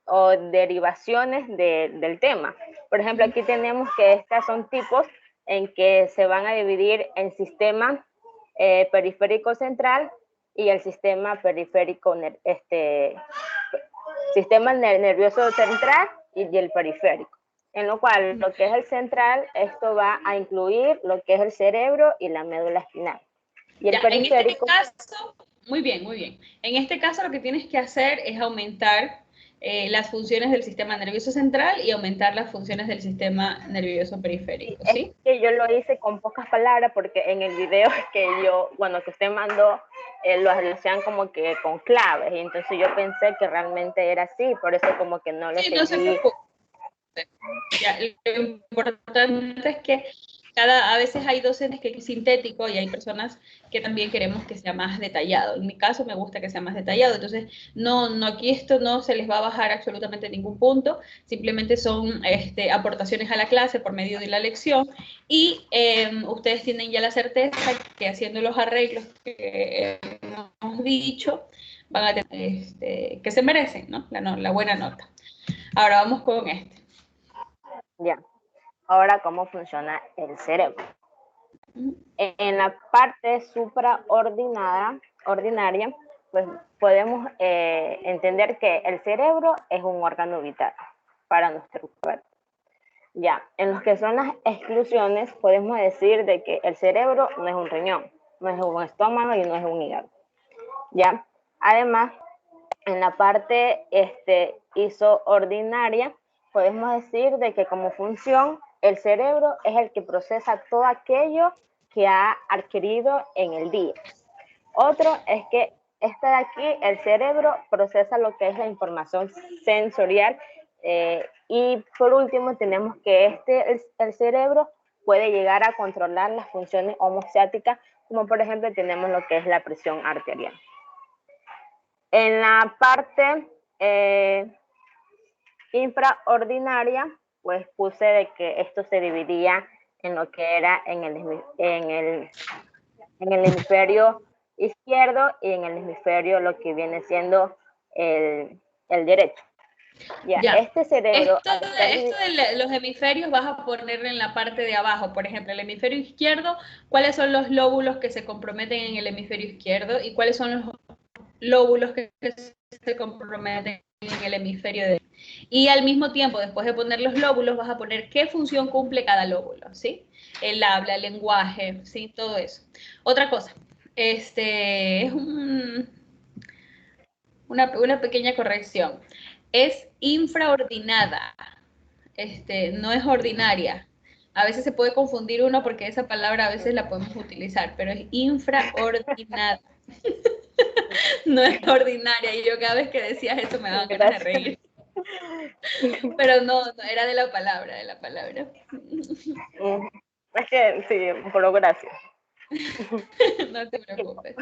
o derivaciones del tema. Por ejemplo, aquí tenemos que estas son tipos en que se van a dividir en sistema periférico central y el sistema periférico, sistema nervioso central y el periférico. En lo cual, lo que es el central, esto va a incluir lo que es el cerebro y la médula espinal. Y el periférico... En este caso, muy bien, muy bien. En este caso lo que tienes que hacer es aumentar las funciones del sistema nervioso central y aumentar las funciones del sistema nervioso periférico, ¿sí? Es que yo lo hice con pocas palabras porque en el video que que usted mandó, lo hacían como que con claves, y entonces yo pensé que realmente era así, por eso como que no le seguí. No se preocupe. Ya, lo importante es que a veces hay docentes que es sintético y hay personas que también queremos que sea más detallado. En mi caso me gusta que sea más detallado, entonces aquí esto no se les va a bajar absolutamente ningún punto, simplemente son aportaciones a la clase por medio de la lección y ustedes tienen ya la certeza que haciendo los arreglos que hemos dicho van a tener, que se merecen, ¿no? La buena nota. Ahora vamos con Ya. Ahora, ¿cómo funciona el cerebro? En la parte supraordinaria, pues podemos entender que el cerebro es un órgano vital para nuestro cuerpo. Ya, en lo que son las exclusiones, podemos decir de que el cerebro no es un riñón, no es un estómago y no es un hígado. Ya, además, en la parte isoordinaria, podemos decir de que como función, el cerebro es el que procesa todo aquello que ha adquirido en el día. Otro es que de aquí, el cerebro procesa lo que es la información sensorial. Y por último, tenemos que el cerebro puede llegar a controlar las funciones homeostáticas, como por ejemplo tenemos lo que es la presión arterial. En la parte infraordinaria, pues puse de que esto se dividía en lo que era en el hemisferio izquierdo y en el hemisferio lo que viene siendo el derecho. Ya. Este cerebro... Esto de los hemisferios vas a ponerle en la parte de abajo. Por ejemplo, el hemisferio izquierdo, ¿cuáles son los lóbulos que se comprometen en el hemisferio izquierdo? ¿Y cuáles son los lóbulos que se comprometen en el hemisferio derecho? Y al mismo tiempo, después de poner los lóbulos, vas a poner qué función cumple cada lóbulo, ¿sí? El habla, el lenguaje, ¿sí? Todo eso. Otra cosa, es una pequeña corrección. Es infraordinada, no es ordinaria. A veces se puede confundir uno porque esa palabra a veces la podemos utilizar, pero es infraordinada. No es ordinaria. Y yo cada vez que decías eso me daban ganas de reír. Pero no, era de la palabra, Es que sí, por gracias. No te preocupes.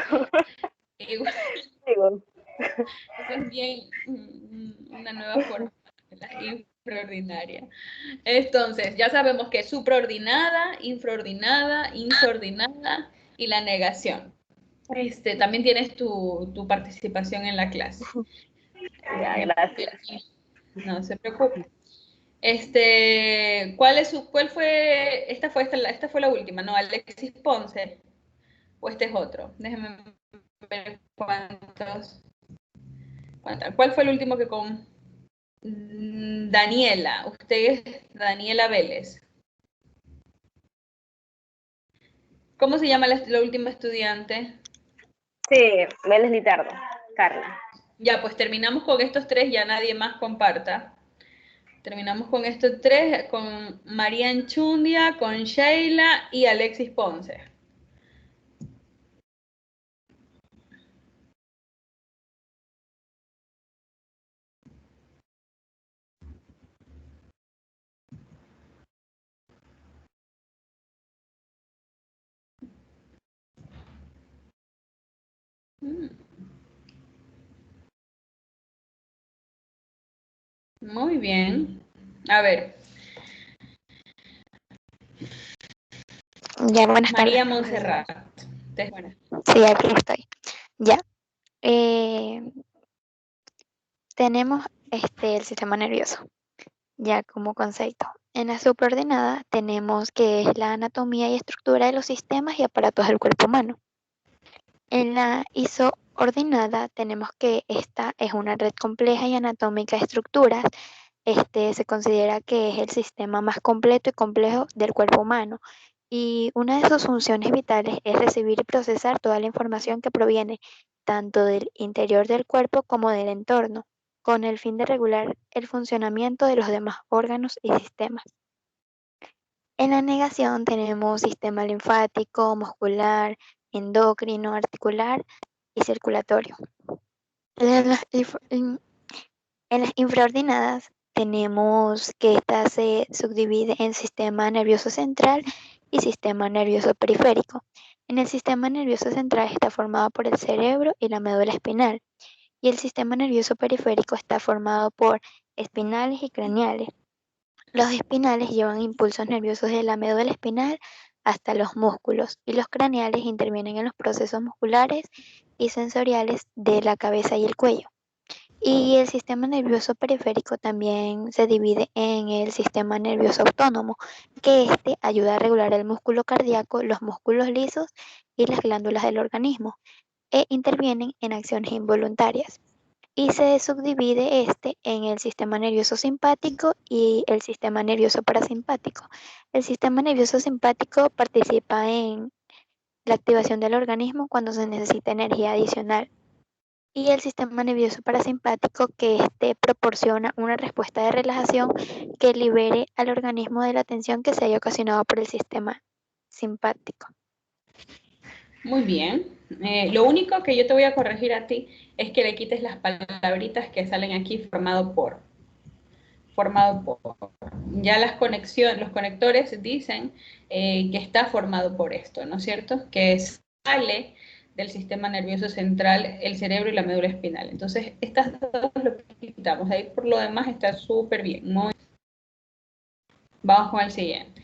Igual, eso es bien una nueva forma de la Supraordinaria. Entonces, ya sabemos que supraordinada, infraordinada, infraordinada y la negación. También tienes tu participación en la clase. Ya, gracias. No se preocupe. ¿Cuál fue? Esta fue la última, ¿no? Alexis Ponce. ¿O este es otro? Déjenme ver ¿Cuál fue el último que con Daniela? Usted es Daniela Vélez. ¿Cómo se llama la última estudiante? Sí, Vélez Litardo, Carla. Ya, pues terminamos con estos tres, ya nadie más comparta. Terminamos con estos tres, con María Enchundia, con Sheila y Alexis Ponce. Muy bien. A ver. Ya, buenas María tardes. Montserrat. Sí, aquí estoy. Ya. Tenemos el sistema nervioso, ya como concepto. En la supraordenada tenemos que es la anatomía y estructura de los sistemas y aparatos del cuerpo humano. En la isoordenada tenemos que esta es una red compleja y anatómica de estructuras. Se considera que es el sistema más completo y complejo del cuerpo humano. Y una de sus funciones vitales es recibir y procesar toda la información que proviene tanto del interior del cuerpo como del entorno, con el fin de regular el funcionamiento de los demás órganos y sistemas. En la negación tenemos sistema linfático, muscular, endocrino, articular y circulatorio. En las infraordinadas tenemos que esta se subdivide en sistema nervioso central y sistema nervioso periférico. En el sistema nervioso central está formado por el cerebro y la médula espinal, y el sistema nervioso periférico está formado por espinales y craneales. Los espinales llevan impulsos nerviosos de la médula espinal hasta los músculos, y los craneales intervienen en los procesos musculares y sensoriales de la cabeza y el cuello. Y el sistema nervioso periférico también se divide en el sistema nervioso autónomo, que ayuda a regular el músculo cardíaco, los músculos lisos y las glándulas del organismo, e intervienen en acciones involuntarias. Y se subdivide en el sistema nervioso simpático y el sistema nervioso parasimpático. El sistema nervioso simpático participa en la activación del organismo cuando se necesita energía adicional. Y el sistema nervioso parasimpático que proporciona una respuesta de relajación que libere al organismo de la tensión que se haya ocasionado por el sistema simpático. Muy bien. Lo único que yo te voy a corregir a ti es que le quites las palabritas que salen aquí formado por. Ya los conectores dicen que está formado por esto, ¿no es cierto? Que sale del sistema nervioso central, el cerebro y la médula espinal. Entonces, estas dos lo quitamos. Ahí por lo demás está súper bien. Vamos con el siguiente.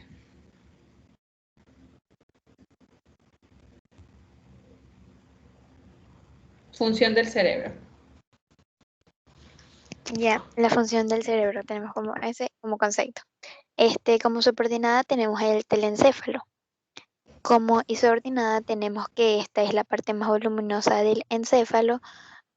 Función del cerebro. Ya, la función del cerebro tenemos como concepto. Como subordinada tenemos el telencéfalo. Como isoordinada tenemos que esta es la parte más voluminosa del encéfalo,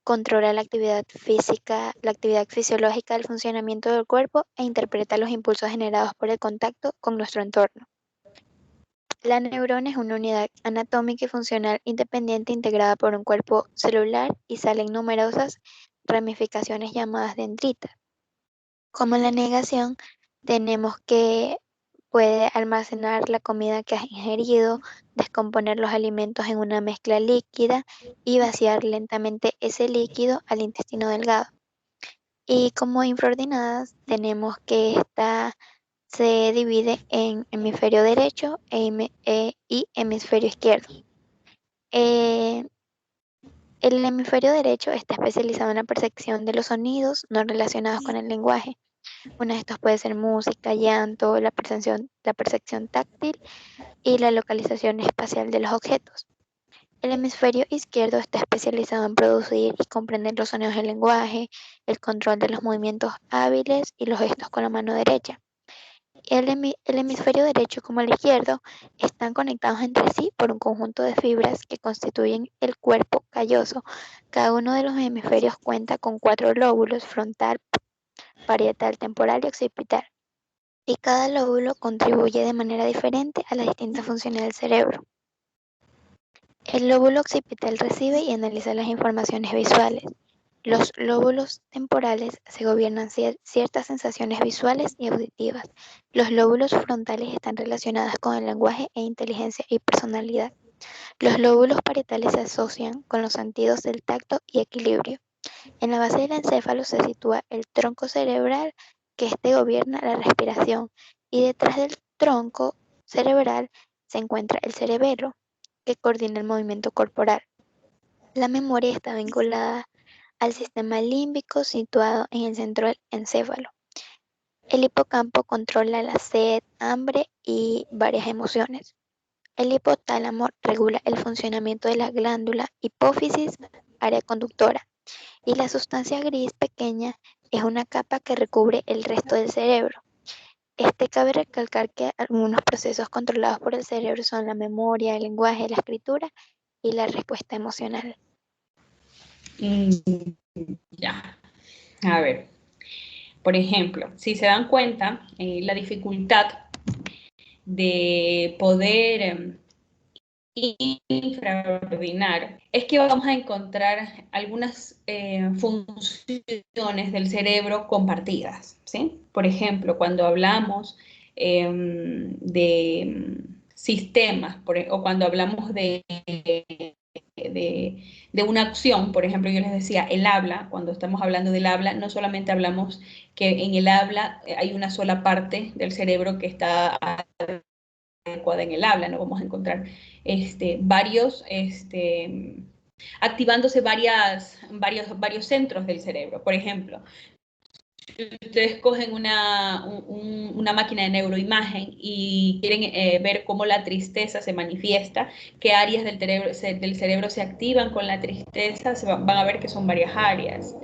controla la actividad física, la actividad fisiológica del funcionamiento del cuerpo e interpreta los impulsos generados por el contacto con nuestro entorno. La neurona es una unidad anatómica y funcional independiente integrada por un cuerpo celular y salen numerosas ramificaciones llamadas dendritas. Como en la negación, tenemos que puede almacenar la comida que has ingerido, descomponer los alimentos en una mezcla líquida y vaciar lentamente ese líquido al intestino delgado. Y como infraordinadas, tenemos que esta se divide en hemisferio derecho y hemisferio izquierdo. El hemisferio derecho está especializado en la percepción de los sonidos no relacionados con el lenguaje, Uno de estos puede ser música, llanto, la percepción táctil y la localización espacial de los objetos. El hemisferio izquierdo está especializado en producir y comprender los sonidos del lenguaje, el control de los movimientos hábiles y los gestos con la mano derecha. El hemisferio derecho como el izquierdo están conectados entre sí por un conjunto de fibras que constituyen el cuerpo calloso. Cada uno de los hemisferios cuenta con 4 lóbulos: frontal, parietal, temporal y occipital. Y cada lóbulo contribuye de manera diferente a las distintas funciones del cerebro. El lóbulo occipital recibe y analiza las informaciones visuales. Los lóbulos temporales se gobiernan ciertas sensaciones visuales y auditivas. Los lóbulos frontales están relacionados con el lenguaje e inteligencia y personalidad. Los lóbulos parietales se asocian con los sentidos del tacto y equilibrio. En la base del encéfalo se sitúa el tronco cerebral, que gobierna la respiración, y detrás del tronco cerebral se encuentra el cerebelo, que coordina el movimiento corporal. La memoria está vinculada al sistema límbico situado en el centro del encéfalo. El hipocampo controla la sed, hambre y varias emociones. El hipotálamo regula el funcionamiento de la glándula hipófisis, área conductora, y la sustancia gris pequeña es una capa que recubre el resto del cerebro. Cabe recalcar que algunos procesos controlados por el cerebro son la memoria, el lenguaje, la escritura y la respuesta emocional. Ya. A ver. Por ejemplo, si se dan cuenta, la dificultad de poder infraordinar es que vamos a encontrar algunas funciones del cerebro compartidas, ¿sí? Por ejemplo, cuando hablamos de sistemas o cuando hablamos de una acción, por ejemplo, yo les decía, el habla, cuando estamos hablando del habla, no solamente hablamos que en el habla hay una sola parte del cerebro que está adecuada en el habla, no vamos a encontrar activándose varios centros del cerebro. Por ejemplo, ustedes cogen una máquina de neuroimagen y quieren ver cómo la tristeza se manifiesta, qué áreas del cerebro se activan con la tristeza, van a ver que son varias áreas.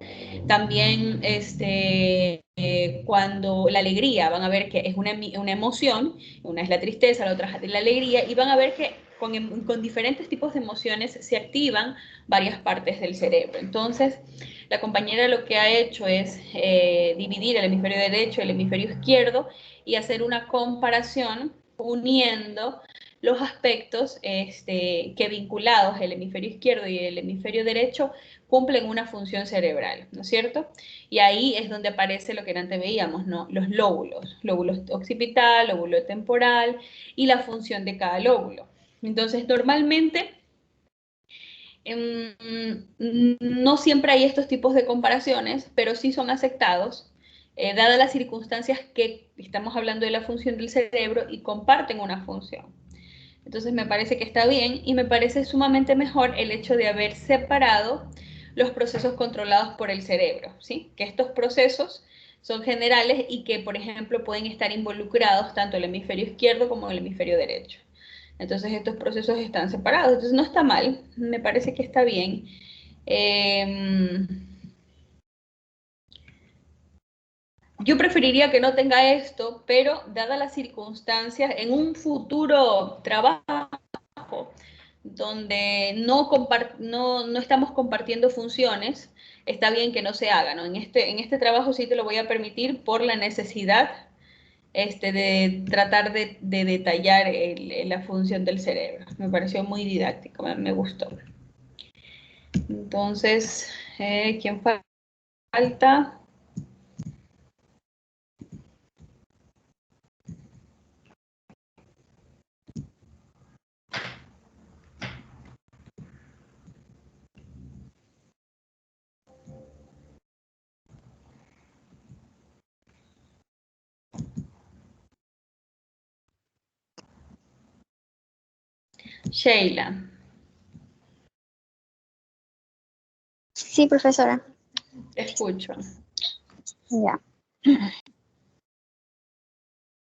También cuando la alegría, van a ver que es una emoción, una es la tristeza, la otra es la alegría, y van a ver que con diferentes tipos de emociones se activan varias partes del cerebro. Entonces, la compañera lo que ha hecho es dividir el hemisferio derecho y el hemisferio izquierdo y hacer una comparación uniendo los aspectos que vinculados el hemisferio izquierdo y el hemisferio derecho cumplen una función cerebral, ¿no es cierto? Y ahí es donde aparece lo que antes veíamos, ¿no? Los lóbulos, lóbulo occipital, lóbulo temporal y la función de cada lóbulo. Entonces, normalmente no siempre hay estos tipos de comparaciones, pero sí son aceptados, dadas las circunstancias que estamos hablando de la función del cerebro y comparten una función. Entonces me parece que está bien y me parece sumamente mejor el hecho de haber separado los procesos controlados por el cerebro, ¿sí? Que estos procesos son generales y que, por ejemplo, pueden estar involucrados tanto el hemisferio izquierdo como el hemisferio derecho. Entonces estos procesos están separados. Entonces no está mal, me parece que está bien. Yo preferiría que no tenga esto, pero dadas las circunstancias, en un futuro trabajo donde no estamos compartiendo funciones, está bien que no se haga, ¿no? En este trabajo sí te lo voy a permitir por la necesidad de tratar de detallar la función del cerebro. Me pareció muy didáctico, me gustó. Entonces, ¿quién falta? Sheila. Sí, profesora. Te escucho. Ya.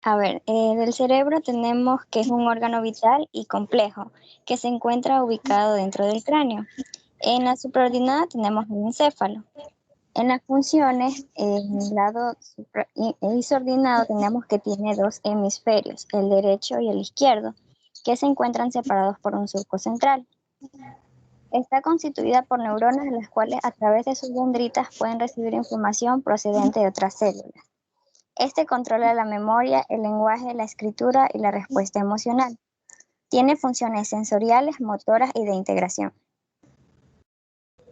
A ver, del cerebro tenemos que es un órgano vital y complejo que se encuentra ubicado dentro del cráneo. En la supraordinada tenemos el encéfalo. En las funciones, en el lado isordinado tenemos que tiene dos hemisferios, el derecho y el izquierdo, que se encuentran separados por un surco central. Está constituida por neuronas, las cuales a través de sus dendritas pueden recibir información procedente de otras células. Este controla la memoria, el lenguaje, la escritura y la respuesta emocional. Tiene funciones sensoriales, motoras y de integración.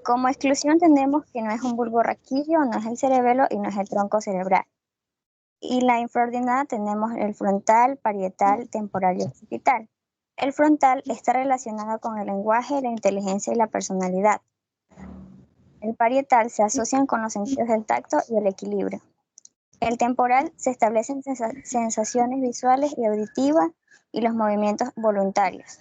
Como exclusión tenemos que no es un bulbo raquídeo, no es el cerebelo y no es el tronco cerebral. Y la infraordinada tenemos el frontal, parietal, temporal y occipital. El frontal está relacionado con el lenguaje, la inteligencia y la personalidad. El parietal se asocian con los sentidos del tacto y el equilibrio. El temporal se establecen sensaciones visuales y auditivas y los movimientos voluntarios.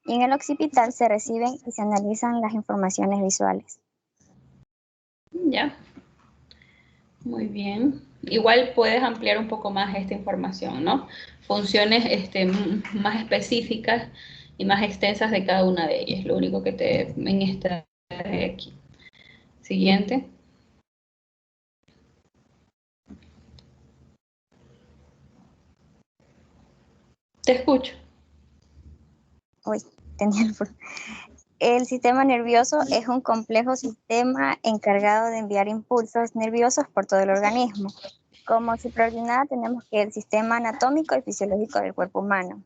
Y en el occipital se reciben y se analizan las informaciones visuales. Ya. Muy bien. Igual puedes ampliar un poco más esta información, ¿no? Funciones más específicas y más extensas de cada una de ellas. Lo único que te en esta de aquí. Siguiente. Te escucho. Uy, tenía el... El sistema nervioso es un complejo sistema encargado de enviar impulsos nerviosos por todo el organismo. Como supraordinada tenemos que el sistema anatómico y fisiológico del cuerpo humano.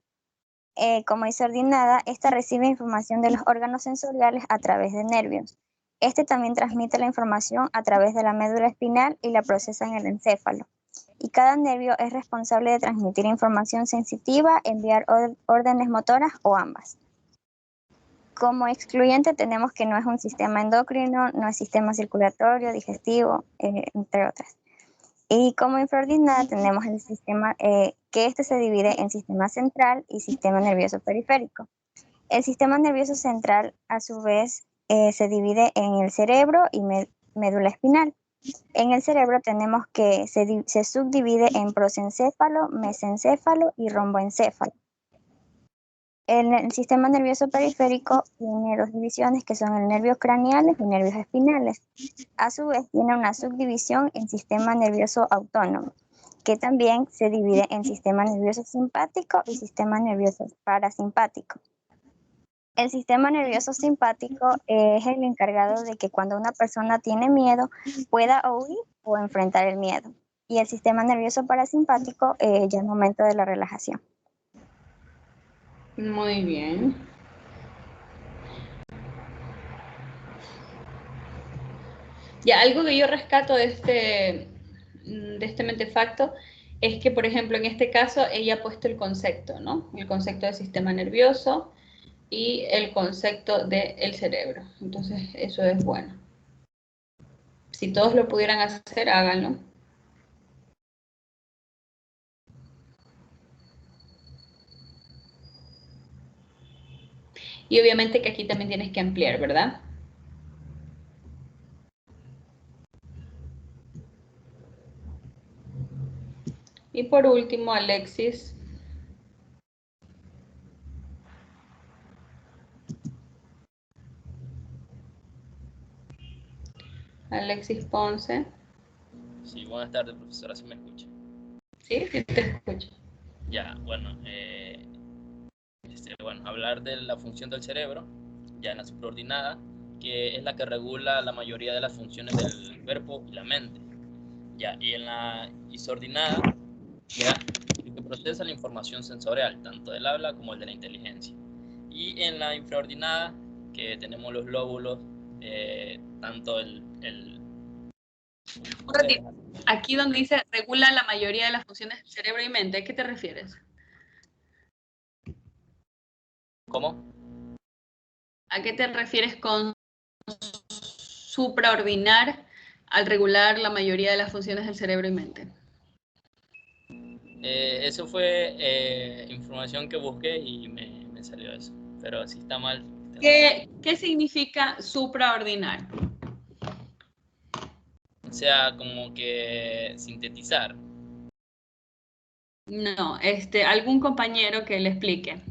Como isordinada, esta recibe información de los órganos sensoriales a través de nervios. Este también transmite la información a través de la médula espinal y la procesa en el encéfalo. Y cada nervio es responsable de transmitir información sensitiva, enviar órdenes motoras o ambas. Como excluyente tenemos que no es un sistema endocrino, no es sistema circulatorio, digestivo, entre otras. Y como infraordinada tenemos el sistema, que este se divide en sistema central y sistema nervioso periférico. El sistema nervioso central, a su vez, se divide en el cerebro y médula espinal. En el cerebro tenemos que se subdivide en prosencéfalo, mesencéfalo y romboencéfalo. El sistema nervioso periférico tiene dos divisiones que son el nervios craneales y nervios espinales. A su vez tiene una subdivisión en sistema nervioso autónomo, que también se divide en sistema nervioso simpático y sistema nervioso parasimpático. El sistema nervioso simpático es el encargado de que cuando una persona tiene miedo pueda huir o enfrentar el miedo. Y el sistema nervioso parasimpático ya es el momento de la relajación. Muy bien. Ya, algo que yo rescato de este mentefacto es que, por ejemplo, en este caso ella ha puesto el concepto, ¿no? El concepto del sistema nervioso y el concepto del cerebro. Entonces, eso es bueno. Si todos lo pudieran hacer, háganlo. Y obviamente que aquí también tienes que ampliar, ¿verdad? Y por último, Alexis. Alexis Ponce. Sí, buenas tardes, profesora, ¿sí me escucha? Sí, sí te escucho. Ya, bueno, bueno, hablar de la función del cerebro, ya en la supraordinada, que es la que regula la mayoría de las funciones del cuerpo y la mente. Ya, y en la isordinada, ya, que procesa la información sensorial, tanto del habla como el de la inteligencia. Y en la infraordinada, que tenemos los lóbulos, tanto Aquí donde dice regula la mayoría de las funciones del cerebro y mente, ¿a qué te refieres? ¿Cómo? ¿A qué te refieres con supraordinar al regular la mayoría de las funciones del cerebro y mente? Eso fue información que busqué y me salió eso, pero si está mal. ¿Qué significa supraordinar? O sea, como que sintetizar. No, algún compañero que le explique.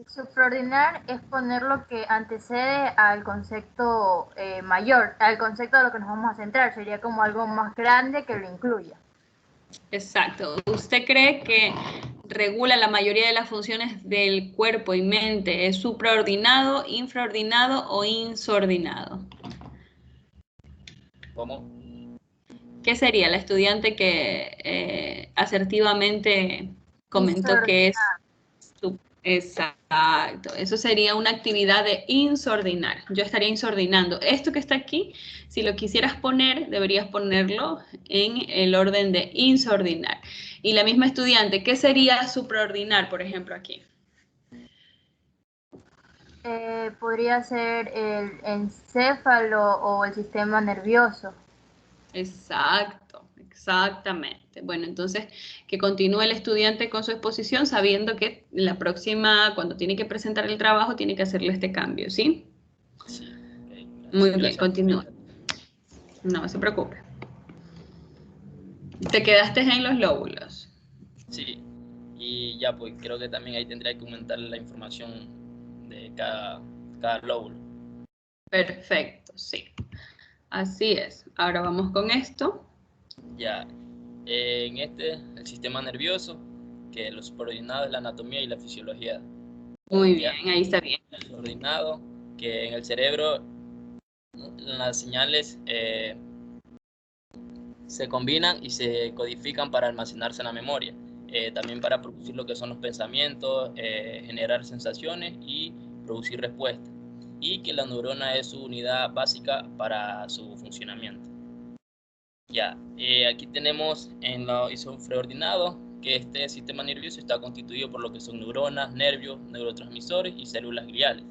Supraordinar es poner lo que antecede al concepto mayor, al concepto de lo que nos vamos a centrar. Sería como algo más grande que lo incluya. Exacto. ¿Usted cree que regula la mayoría de las funciones del cuerpo y mente? ¿Es supraordinado, infraordinado o insordinado? ¿Cómo? ¿Qué sería la estudiante que asertivamente comentó que es exacto? Eso sería una actividad de insordinar. Yo estaría insordinando. Esto que está aquí, si lo quisieras poner, deberías ponerlo en el orden de insordinar. Y la misma estudiante, ¿qué sería supraordinar, por ejemplo, aquí? Podría ser el encéfalo o el sistema nervioso. Exacto, exactamente. Bueno, entonces que continúe el estudiante con su exposición sabiendo que la próxima, cuando tiene que presentar el trabajo, tiene que hacerle este cambio, ¿sí? Sí. Okay, Muy bien, gracias. continúa. No se preocupe. Te quedaste en los lóbulos. Sí, y ya pues creo que también ahí tendría que aumentar la información de cada lóbulo. Perfecto, sí. Así es. Ahora vamos con esto. Ya, en el sistema nervioso, que lo subordinado es la anatomía y la fisiología. Muy Ya, bien, ahí está bien. el subordinado, que en el cerebro las señales se combinan y se codifican para almacenarse en la memoria. También para producir lo que son los pensamientos, generar sensaciones y producir respuestas. Y que la neurona es su unidad básica para su funcionamiento. Ya, aquí tenemos en lo isofreordinado que este sistema nervioso está constituido por lo que son neuronas, nervios, neurotransmisores y células gliales,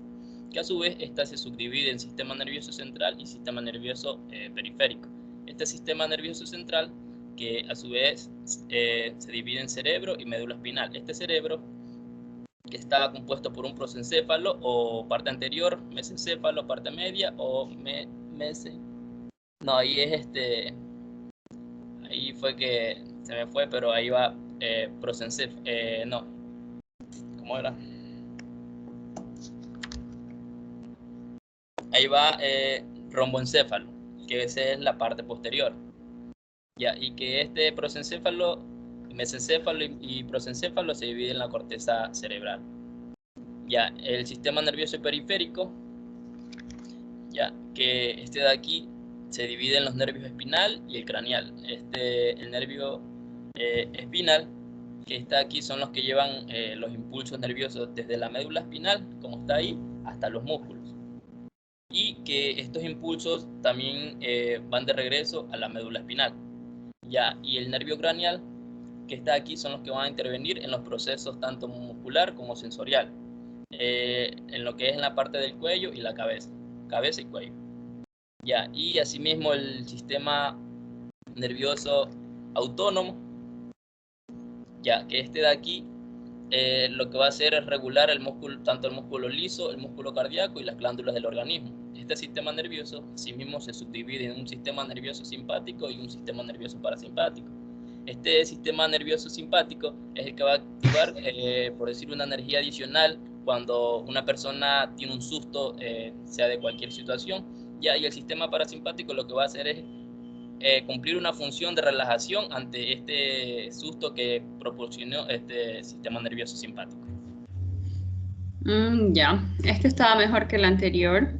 que a su vez esta se subdivide en sistema nervioso central y sistema nervioso periférico. Este sistema nervioso central, que a su vez se divide en cerebro y médula espinal. Este cerebro, que está compuesto por un prosencéfalo o parte anterior, mesencéfalo, parte media o no, ahí es ahí fue que se me fue, pero ahí va no, ¿cómo era? Ahí va romboencéfalo, que esa es la parte posterior. Ya, y que este prosencéfalo, mesencéfalo y prosencéfalo se dividen en la corteza cerebral. Ya, el sistema nervioso periférico, ya, que este de aquí se divide en los nervios espinal y el craneal. El nervio espinal, que está aquí, son los que llevan los impulsos nerviosos desde la médula espinal, como está ahí, hasta los músculos. Y que estos impulsos también van de regreso a la médula espinal. Ya, y el nervio craneal, que está aquí, son los que van a intervenir en los procesos tanto muscular como sensorial, en lo que es en la parte del cuello y la cabeza y cuello. Ya, y asimismo el sistema nervioso autónomo, ya que este de aquí lo que va a hacer es regular el músculo, tanto el músculo liso, el músculo cardíaco y las glándulas del organismo. Este sistema nervioso, asimismo, se subdivide en un sistema nervioso simpático y un sistema nervioso parasimpático. Este sistema nervioso simpático es el que va a activar, por decir, una energía adicional cuando una persona tiene un susto, sea de cualquier situación. Ya, y el sistema parasimpático lo que va a hacer es cumplir una función de relajación ante este susto que proporcionó este sistema nervioso simpático. Ya, este estaba mejor que el anterior.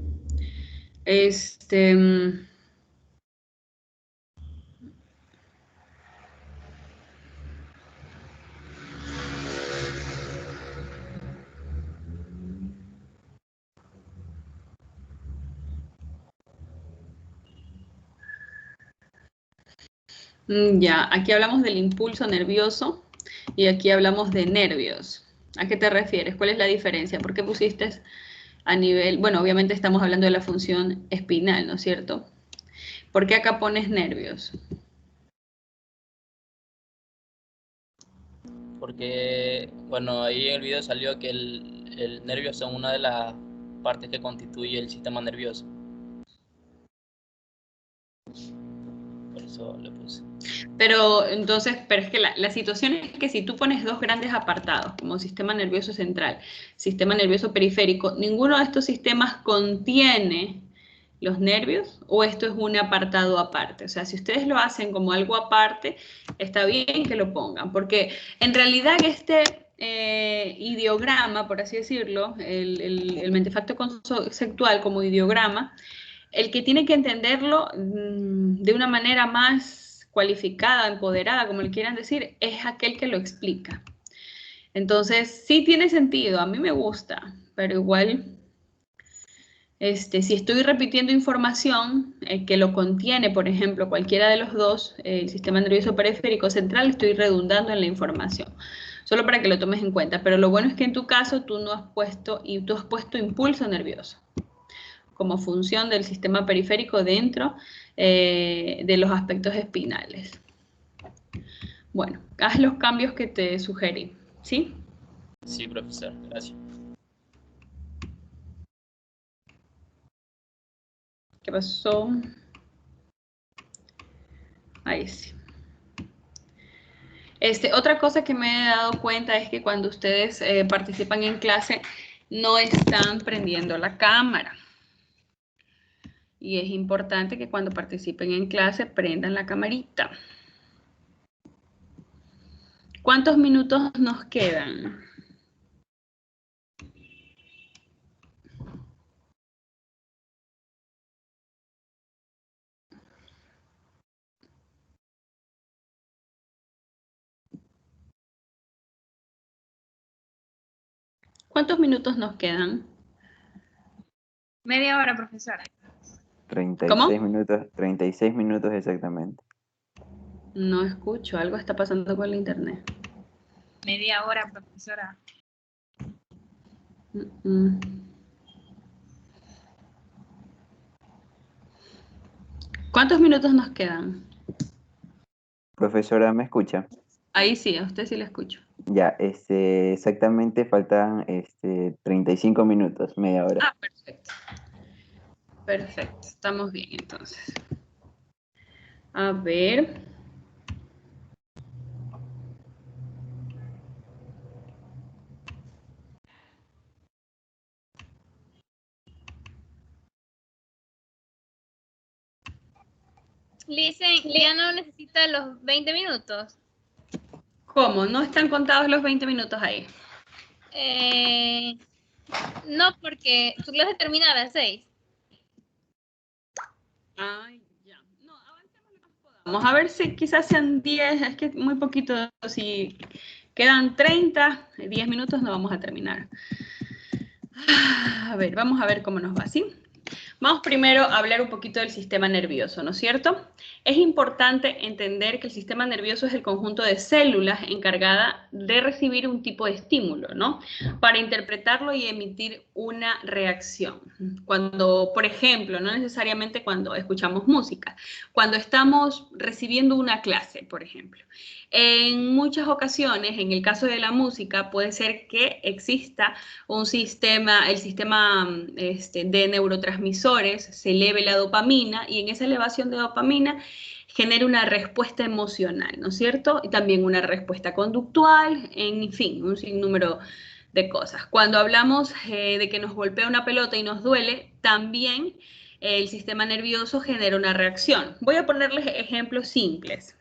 Ya, aquí hablamos del impulso nervioso y aquí hablamos de nervios. ¿A qué te refieres? ¿Cuál es la diferencia? ¿Por qué pusiste a nivel, bueno, obviamente estamos hablando de la función espinal, ¿no es cierto? ¿Por qué acá pones nervios? Porque, bueno, ahí en el video salió que el nervio son una de las partes que constituye el sistema nervioso. eso le puse. Pero entonces, pero es que la situación es que si tú pones dos grandes apartados, como sistema nervioso central, sistema nervioso periférico, ninguno de estos sistemas contiene los nervios, o esto es un apartado aparte. O sea, si ustedes lo hacen como algo aparte, está bien que lo pongan, porque en realidad este ideograma, por así decirlo, el mentefacto conceptual como ideograma, el que tiene que entenderlo de una manera más cualificada, empoderada, como le quieran decir, es aquel que lo explica. Entonces, sí tiene sentido, a mí me gusta, pero igual, si estoy repitiendo información que lo contiene, por ejemplo, cualquiera de los dos, el sistema nervioso periférico central, estoy redundando en la información. Solo para que lo tomes en cuenta, pero lo bueno es que en tu caso tú no has puesto, y tú has puesto impulso nervioso como función del sistema periférico dentro de los aspectos espinales. Bueno, haz los cambios que te sugerí, ¿sí? Sí, profesor, gracias. ¿Qué pasó? Ahí sí. Otra cosa que me he dado cuenta es que cuando ustedes participan en clase no están prendiendo la cámara. Y es importante que cuando participen en clase prendan la camarita. ¿Cuántos minutos nos quedan? ¿Cuántos minutos nos quedan? Media hora, profesora. 36 minutos, 36 minutos exactamente. No escucho, algo está pasando con el internet. Media hora, profesora. ¿Cuántos minutos nos quedan? Profesora, ¿me escucha? Ahí sí, a usted sí le escucho. Ya, exactamente faltan 35 minutos, media hora. Ah, perfecto. Perfecto, estamos bien entonces. A ver. Listen, ya no necesita los 20 minutos. ¿Cómo? ¿No están contados los 20 minutos ahí? No, porque tu clase termina a las 6. Ay, ya. No, avancemos lo más podamos. Vamos a ver si quizás sean 10, es que muy poquito. Si quedan 30, 10 minutos no vamos a terminar. A ver, vamos a ver cómo nos va, ¿sí? Vamos primero a hablar un poquito del sistema nervioso, ¿no es cierto? Es importante entender que el sistema nervioso es el conjunto de células encargada de recibir un tipo de estímulo, ¿no? Para interpretarlo y emitir una reacción. Cuando, por ejemplo, no necesariamente cuando escuchamos música, cuando estamos recibiendo una clase, por ejemplo. En muchas ocasiones, en el caso de la música, puede ser que exista un sistema, el sistema de neurotransmisores, se eleve la dopamina y en esa elevación de dopamina genera una respuesta emocional, ¿no es cierto? Y también una respuesta conductual, en fin, un sinnúmero de cosas. Cuando hablamos de que nos golpea una pelota y nos duele, también el sistema nervioso genera una reacción. Voy a ponerles ejemplos simples.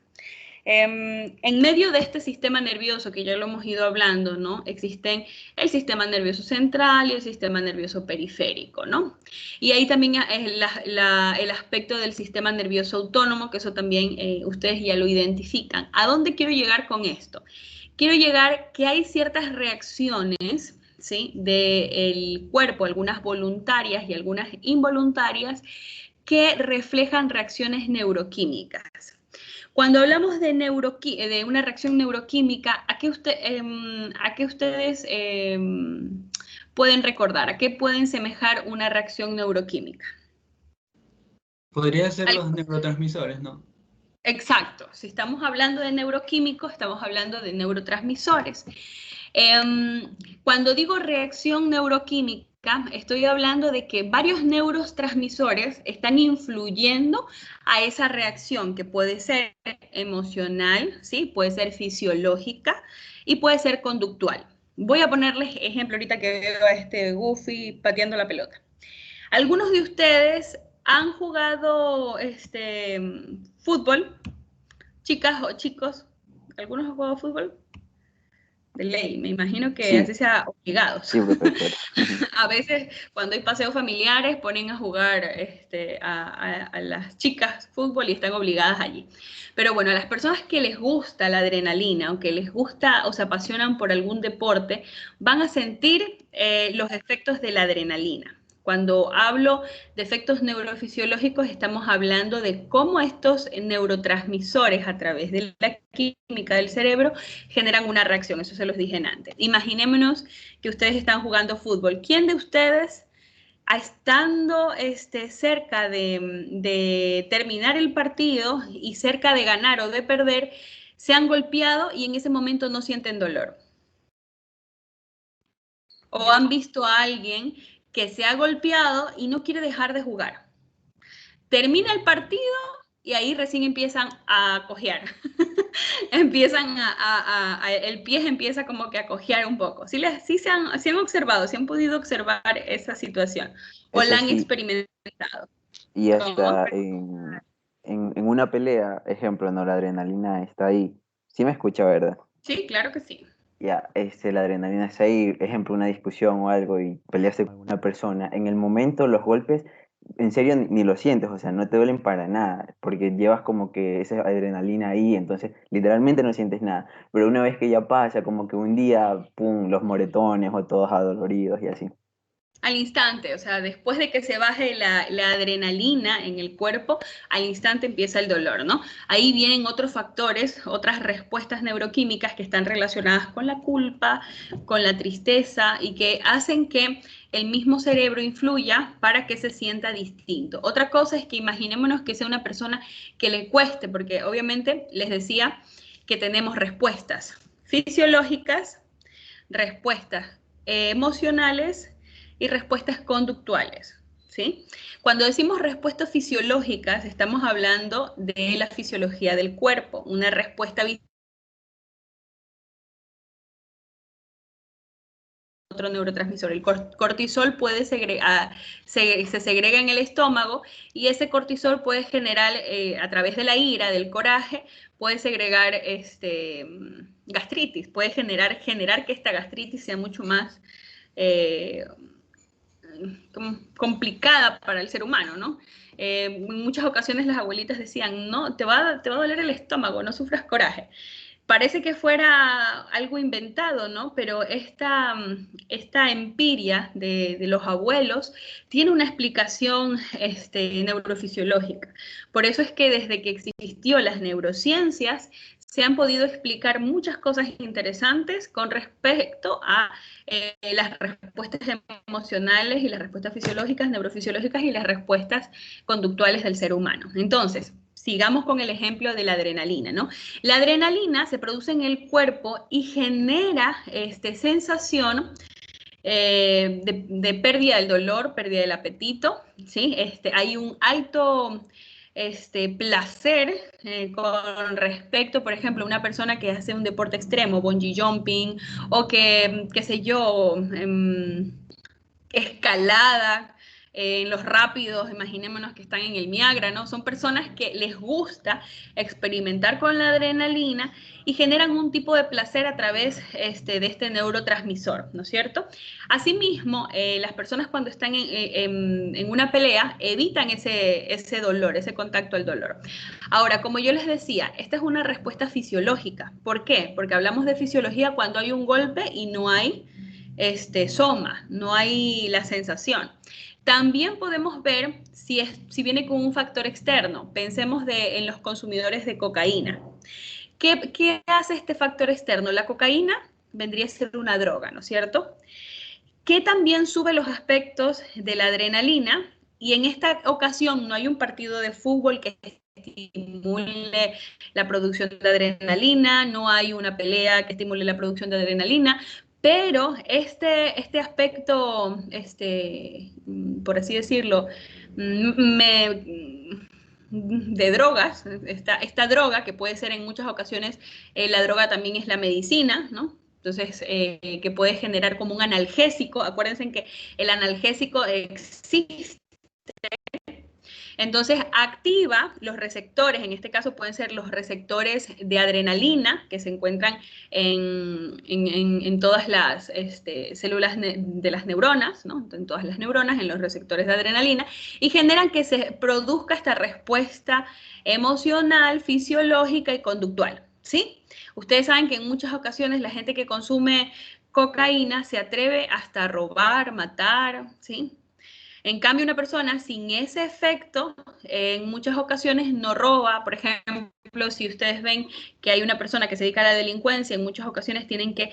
En medio de este sistema nervioso que ya lo hemos ido hablando, ¿no? Existen el sistema nervioso central y el sistema nervioso periférico, ¿no? Y ahí también es el aspecto del sistema nervioso autónomo, que eso también ustedes ya lo identifican. ¿A dónde quiero llegar con esto? Quiero llegar que hay ciertas reacciones, ¿sí? Del cuerpo, algunas voluntarias y algunas involuntarias, que reflejan reacciones neuroquímicas. Cuando hablamos de una reacción neuroquímica, ¿a qué ustedes pueden recordar? ¿A qué pueden semejar una reacción neuroquímica? Podría ser los neurotransmisores, ¿no? Exacto. Si estamos hablando de neuroquímicos, estamos hablando de neurotransmisores. Cuando digo reacción neuroquímica, estoy hablando de que varios neurotransmisores están influyendo a esa reacción que puede ser emocional, ¿sí? Puede ser fisiológica y puede ser conductual. Voy a ponerles ejemplo ahorita que veo a este Goofy pateando la pelota. ¿Algunos de ustedes han jugado fútbol? Chicas o chicos, ¿algunos han jugado fútbol? De ley, me imagino que Sí. así sea obligados. Sí, profesor. A veces cuando hay paseos familiares ponen a jugar a las chicas fútbol y están obligadas allí. Pero bueno, a las personas que les gusta la adrenalina o que les gusta o se apasionan por algún deporte, van a sentir los efectos de la adrenalina. Cuando hablo de efectos neurofisiológicos, estamos hablando de cómo estos neurotransmisores a través de la química del cerebro generan una reacción. Eso se los dije antes. Imaginémonos que ustedes están jugando fútbol. ¿Quién de ustedes, estando cerca de terminar el partido y cerca de ganar o de perder, se han golpeado y en ese momento no sienten dolor? ¿O han visto a alguien que se ha golpeado y no quiere dejar de jugar? Termina el partido y ahí recién empiezan a cojear. Empiezan el pie empieza como que a cojear un poco. Sí se han observado, sí han podido observar esa situación o Eso la han sí. experimentado. Y hasta en una pelea, ejemplo, no, la adrenalina está ahí. Sí me escucha, ¿verdad? Sí, claro que sí. Ya, la adrenalina está ahí, ejemplo, una discusión o algo y peleaste con alguna persona. En el momento, los golpes, en serio, ni lo sientes, o sea, no te duelen para nada, porque llevas como que esa adrenalina ahí, entonces literalmente no sientes nada. Pero una vez que ya pasa, como que un día, pum, los moretones o todos adoloridos y así. Al instante, o sea, después de que se baje la adrenalina en el cuerpo, al instante empieza el dolor, ¿no? Ahí vienen otros factores, otras respuestas neuroquímicas que están relacionadas con la culpa, con la tristeza y que hacen que el mismo cerebro influya para que se sienta distinto. Otra cosa es que imaginémonos que sea una persona que le cueste, porque obviamente les decía que tenemos respuestas fisiológicas, respuestas emocionales y respuestas conductuales, ¿sí? Cuando decimos respuestas fisiológicas, estamos hablando de la fisiología del cuerpo, una respuesta otro neurotransmisor. El cortisol puede se segrega en el estómago y ese cortisol puede generar, a través de la ira, del coraje, puede segregar gastritis, puede generar que esta gastritis sea mucho más complicada para el ser humano, ¿no? En muchas ocasiones las abuelitas decían, no, te va a doler el estómago, no sufras coraje. Parece que fuera algo inventado, ¿no? Pero esta empiria de los abuelos tiene una explicación neurofisiológica. Por eso es que desde que existió las neurociencias, se han podido explicar muchas cosas interesantes con respecto a las respuestas emocionales y las respuestas fisiológicas, neurofisiológicas y las respuestas conductuales del ser humano. Entonces, sigamos con el ejemplo de la adrenalina, ¿no? La adrenalina se produce en el cuerpo y genera sensación de pérdida del dolor, pérdida del apetito, ¿sí? Hay un alto placer con respecto, por ejemplo, a una persona que hace un deporte extremo, bungee jumping, o que, qué sé yo, escalada, en los rápidos, imaginémonos que están en el Miagra, ¿no? Son personas que les gusta experimentar con la adrenalina y generan un tipo de placer a través de este neurotransmisor, ¿no es cierto? Asimismo, las personas cuando están en una pelea evitan ese dolor, ese contacto al dolor. Ahora, como yo les decía, esta es una respuesta fisiológica. ¿Por qué? Porque hablamos de fisiología cuando hay un golpe y no hay soma, no hay la sensación. También podemos ver si viene con un factor externo. Pensemos en los consumidores de cocaína. ¿Qué hace este factor externo? La cocaína vendría a ser una droga, ¿no es cierto? Que también sube los aspectos de la adrenalina y en esta ocasión no hay un partido de fútbol que estimule la producción de adrenalina, no hay una pelea que estimule la producción de adrenalina, Pero este aspecto, por así decirlo, de drogas, esta droga, que puede ser en muchas ocasiones, la droga también es la medicina, ¿no? Entonces, que puede generar como un analgésico. Acuérdense que el analgésico existe. Entonces, activa los receptores, en este caso pueden ser los receptores de adrenalina, que se encuentran en todas las células de las neuronas, ¿no? En todas las neuronas, en los receptores de adrenalina, y generan que se produzca esta respuesta emocional, fisiológica y conductual, ¿sí? Ustedes saben que en muchas ocasiones la gente que consume cocaína se atreve hasta a robar, matar, ¿sí? En cambio, una persona sin ese efecto, en muchas ocasiones no roba. Por ejemplo, si ustedes ven que hay una persona que se dedica a la delincuencia, en muchas ocasiones tienen que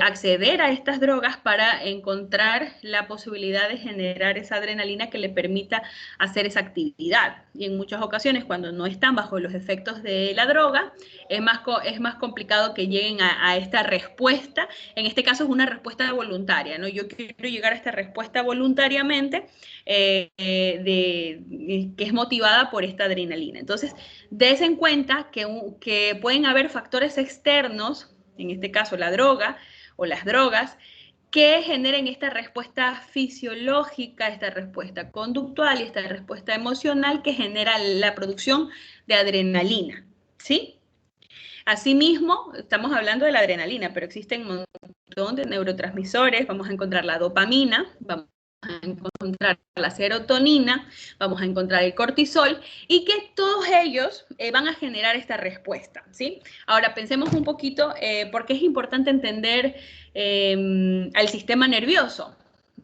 acceder a estas drogas para encontrar la posibilidad de generar esa adrenalina que le permita hacer esa actividad. Y en muchas ocasiones, cuando no están bajo los efectos de la droga, es más complicado que lleguen a esta respuesta. En este caso es una respuesta voluntaria, ¿no? Yo quiero llegar a esta respuesta voluntariamente, que es motivada por esta adrenalina. Entonces, des en cuenta que pueden haber factores externos, en este caso la droga o las drogas, que generen esta respuesta fisiológica, esta respuesta conductual y esta respuesta emocional que genera la producción de adrenalina, ¿sí? Asimismo, estamos hablando de la adrenalina, pero existen un montón de neurotransmisores. Vamos a encontrar la dopamina, vamos a encontrar la serotonina, vamos a encontrar el cortisol, y que todos ellos van a generar esta respuesta, ¿sí? Ahora, pensemos un poquito por qué es importante entender al sistema nervioso.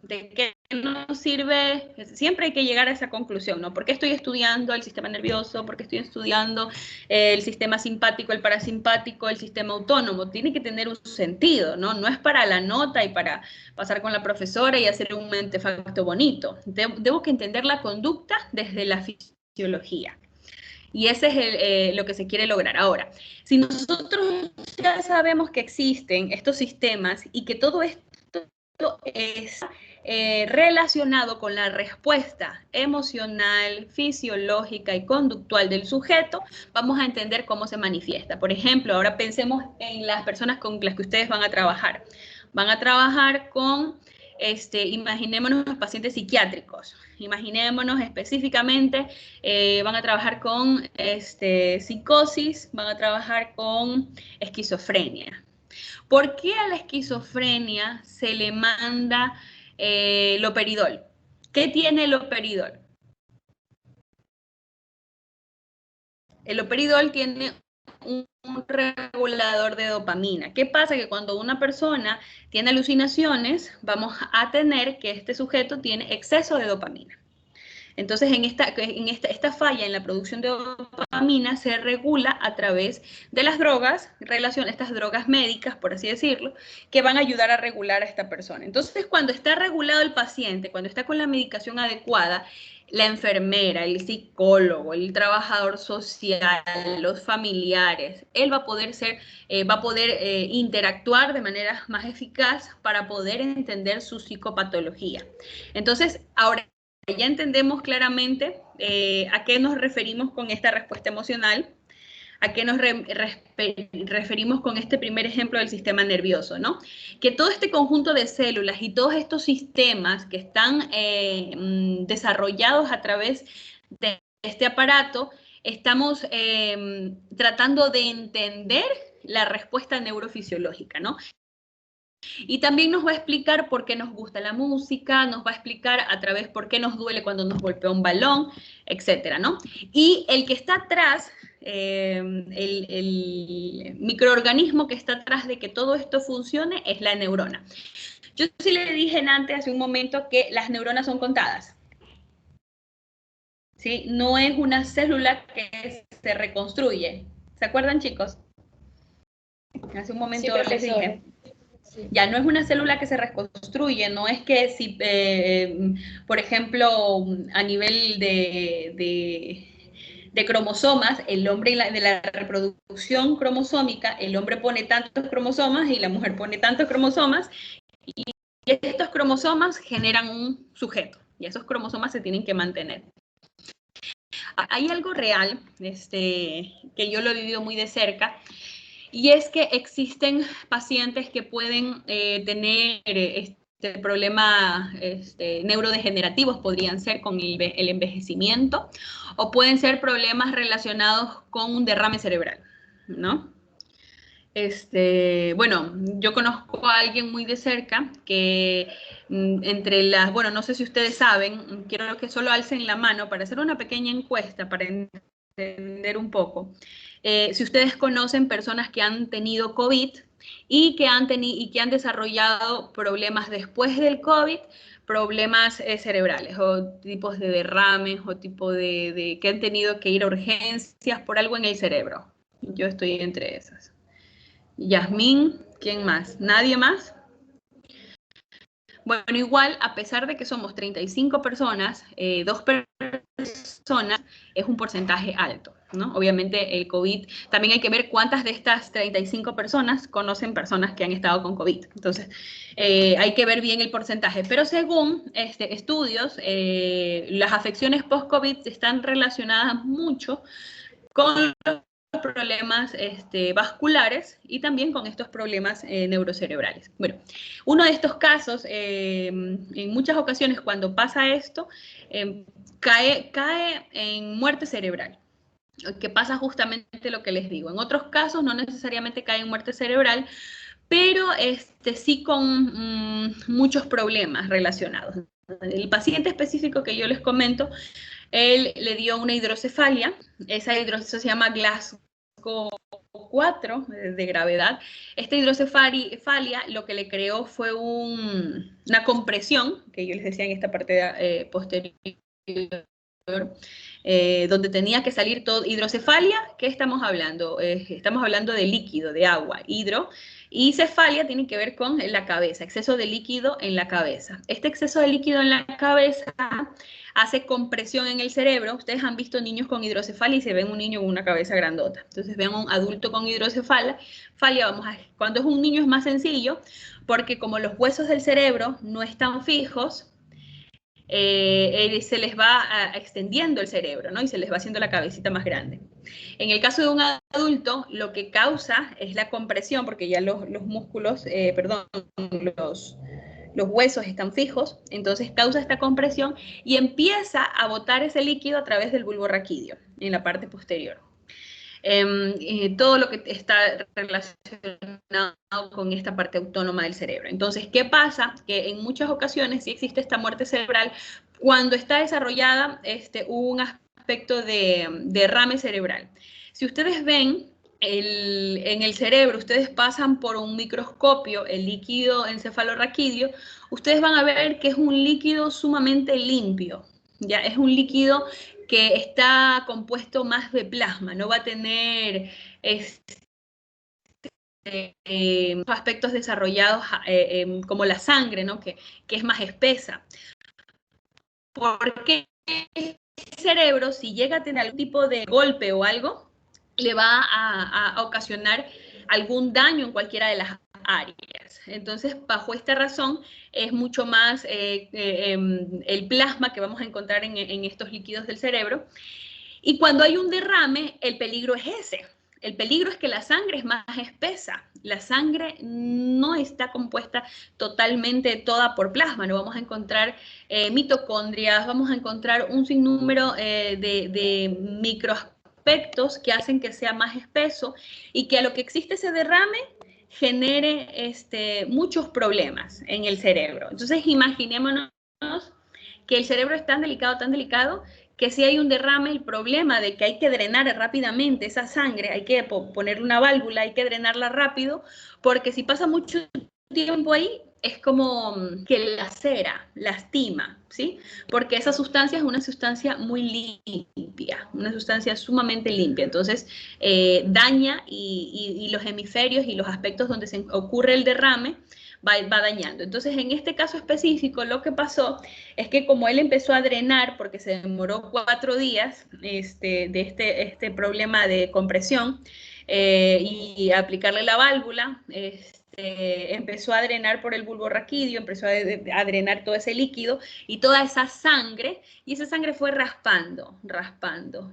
¿De qué nos sirve? Siempre hay que llegar a esa conclusión, ¿no? ¿Por qué estoy estudiando el sistema nervioso? ¿Por qué estoy estudiando el sistema simpático, el parasimpático, el sistema autónomo? Tiene que tener un sentido, ¿no? No es para la nota y para pasar con la profesora y hacer un mentefacto bonito. Debo que entender la conducta desde la fisiología. Y ese es lo que se quiere lograr. Ahora, si nosotros ya sabemos que existen estos sistemas y que todo esto es relacionado con la respuesta emocional, fisiológica y conductual del sujeto, vamos a entender cómo se manifiesta. Por ejemplo, ahora pensemos en las personas con las que ustedes van a trabajar. Van a trabajar con, imaginémonos los pacientes psiquiátricos. Imaginémonos específicamente, van a trabajar con psicosis, van a trabajar con esquizofrenia. ¿Por qué a la esquizofrenia se le manda loperidol? ¿Qué tiene el loperidol? El loperidol tiene un regulador de dopamina. ¿Qué pasa? Que cuando una persona tiene alucinaciones, vamos a tener que este sujeto tiene exceso de dopamina. Entonces, esta falla en la producción de dopamina se regula a través de las drogas, estas drogas médicas, por así decirlo, que van a ayudar a regular a esta persona. Entonces, cuando está regulado el paciente, cuando está con la medicación adecuada, la enfermera, el psicólogo, el trabajador social, los familiares, él va a poder interactuar de manera más eficaz para poder entender su psicopatología. Entonces, ahora ya entendemos claramente a qué nos referimos con esta respuesta emocional, a qué nos referimos con este primer ejemplo del sistema nervioso, ¿no? Que todo este conjunto de células y todos estos sistemas que están desarrollados a través de este aparato, estamos tratando de entender la respuesta neurofisiológica, ¿no? Y también nos va a explicar por qué nos gusta la música, nos va a explicar a través por qué nos duele cuando nos golpea un balón, etcétera, ¿no? Y el que está atrás, el microorganismo que está atrás de que todo esto funcione es la neurona. Yo sí le dije antes, hace un momento, que las neuronas son contadas. ¿Sí? No es una célula que se reconstruye. ¿Se acuerdan, chicos? Hace un momento sí, les dije. Sí. Ya no es una célula que se reconstruye, no es que si, por ejemplo, a nivel de cromosomas, el hombre de la reproducción cromosómica, el hombre pone tantos cromosomas y la mujer pone tantos cromosomas, y estos cromosomas generan un sujeto, y esos cromosomas se tienen que mantener. Hay algo real, que yo lo he vivido muy de cerca, y es que existen pacientes que pueden tener problemas neurodegenerativos, podrían ser con el envejecimiento, o pueden ser problemas relacionados con un derrame cerebral, ¿no? Bueno, yo conozco a alguien muy de cerca que entre las, bueno, no sé si ustedes saben, quiero que solo alcen la mano para hacer una pequeña encuesta para entender un poco. Si ustedes conocen personas que han tenido COVID y que han desarrollado problemas después del COVID, problemas cerebrales o tipos de derrames o tipo de que han tenido que ir a urgencias por algo en el cerebro. Yo estoy entre esas. Yasmín, ¿quién más? ¿Nadie más? Bueno, igual, a pesar de que somos 35 personas, 2 personas es un porcentaje alto, ¿no? Obviamente el COVID, también hay que ver cuántas de estas 35 personas conocen personas que han estado con COVID. Entonces, hay que ver bien el porcentaje. Pero según estudios, las afecciones post-COVID están relacionadas mucho con los problemas vasculares y también con estos problemas neurocerebrales. Bueno, uno de estos casos, en muchas ocasiones cuando pasa esto, cae en muerte cerebral, que pasa justamente lo que les digo. En otros casos no necesariamente cae en muerte cerebral, pero sí con muchos problemas relacionados. El paciente específico que yo les comento, él le dio una hidrocefalia, esa hidrocefalia se llama Glasgow 4 de gravedad. Esta hidrocefalia lo que le creó fue una compresión, que yo les decía en esta parte posterior, donde tenía que salir todo. Hidrocefalia, ¿qué estamos hablando? Estamos hablando de líquido, de agua, hidro, y cefalia tiene que ver con la cabeza, exceso de líquido en la cabeza. Este exceso de líquido en la cabeza hace compresión en el cerebro. Ustedes han visto niños con hidrocefalia y se ven un niño con una cabeza grandota. Entonces ven a un adulto con hidrocefalia, cuando es un niño es más sencillo, porque como los huesos del cerebro no están fijos, se les va extendiendo el cerebro, ¿no? Y se les va haciendo la cabecita más grande. En el caso de un adulto, lo que causa es la compresión, porque ya los músculos, los huesos están fijos, entonces causa esta compresión y empieza a botar ese líquido a través del bulbo raquídeo, en la parte posterior. Todo lo que está relacionado con esta parte autónoma del cerebro. Entonces, ¿qué pasa? Que en muchas ocasiones sí existe esta muerte cerebral cuando está desarrollada un aspecto de derrame cerebral. Si ustedes ven, en el cerebro, ustedes pasan por un microscopio el líquido encefalorraquídeo, ustedes van a ver que es un líquido sumamente limpio, ya es un líquido que está compuesto más de plasma, no va a tener aspectos desarrollados como la sangre, ¿no? que es más espesa. Porque el cerebro, si llega a tener algún tipo de golpe o algo, le va a ocasionar algún daño en cualquiera de las áreas. Entonces, bajo esta razón, es mucho más el plasma que vamos a encontrar en estos líquidos del cerebro. Y cuando hay un derrame, el peligro es ese. El peligro es que la sangre es más espesa. La sangre no está compuesta totalmente toda por plasma. No vamos a encontrar mitocondrias, vamos a encontrar un sinnúmero de microaspectos que hacen que sea más espeso y que a lo que existe ese derrame genere muchos problemas en el cerebro. Entonces, imaginémonos que el cerebro es tan delicado, que si hay un derrame, el problema de que hay que drenar rápidamente esa sangre, hay que ponerle una válvula, hay que drenarla rápido, porque si pasa mucho tiempo ahí, es como que lacera, lastima, ¿sí? Porque esa sustancia es una sustancia muy limpia, una sustancia sumamente limpia. Entonces, daña y los hemisferios y los aspectos donde se ocurre el derrame va dañando. Entonces, en este caso específico, lo que pasó es que como él empezó a drenar, porque se demoró 4 días de este problema de compresión, y aplicarle la válvula, empezó a drenar por el bulbo raquídeo, empezó a drenar todo ese líquido y toda esa sangre, y esa sangre fue raspando,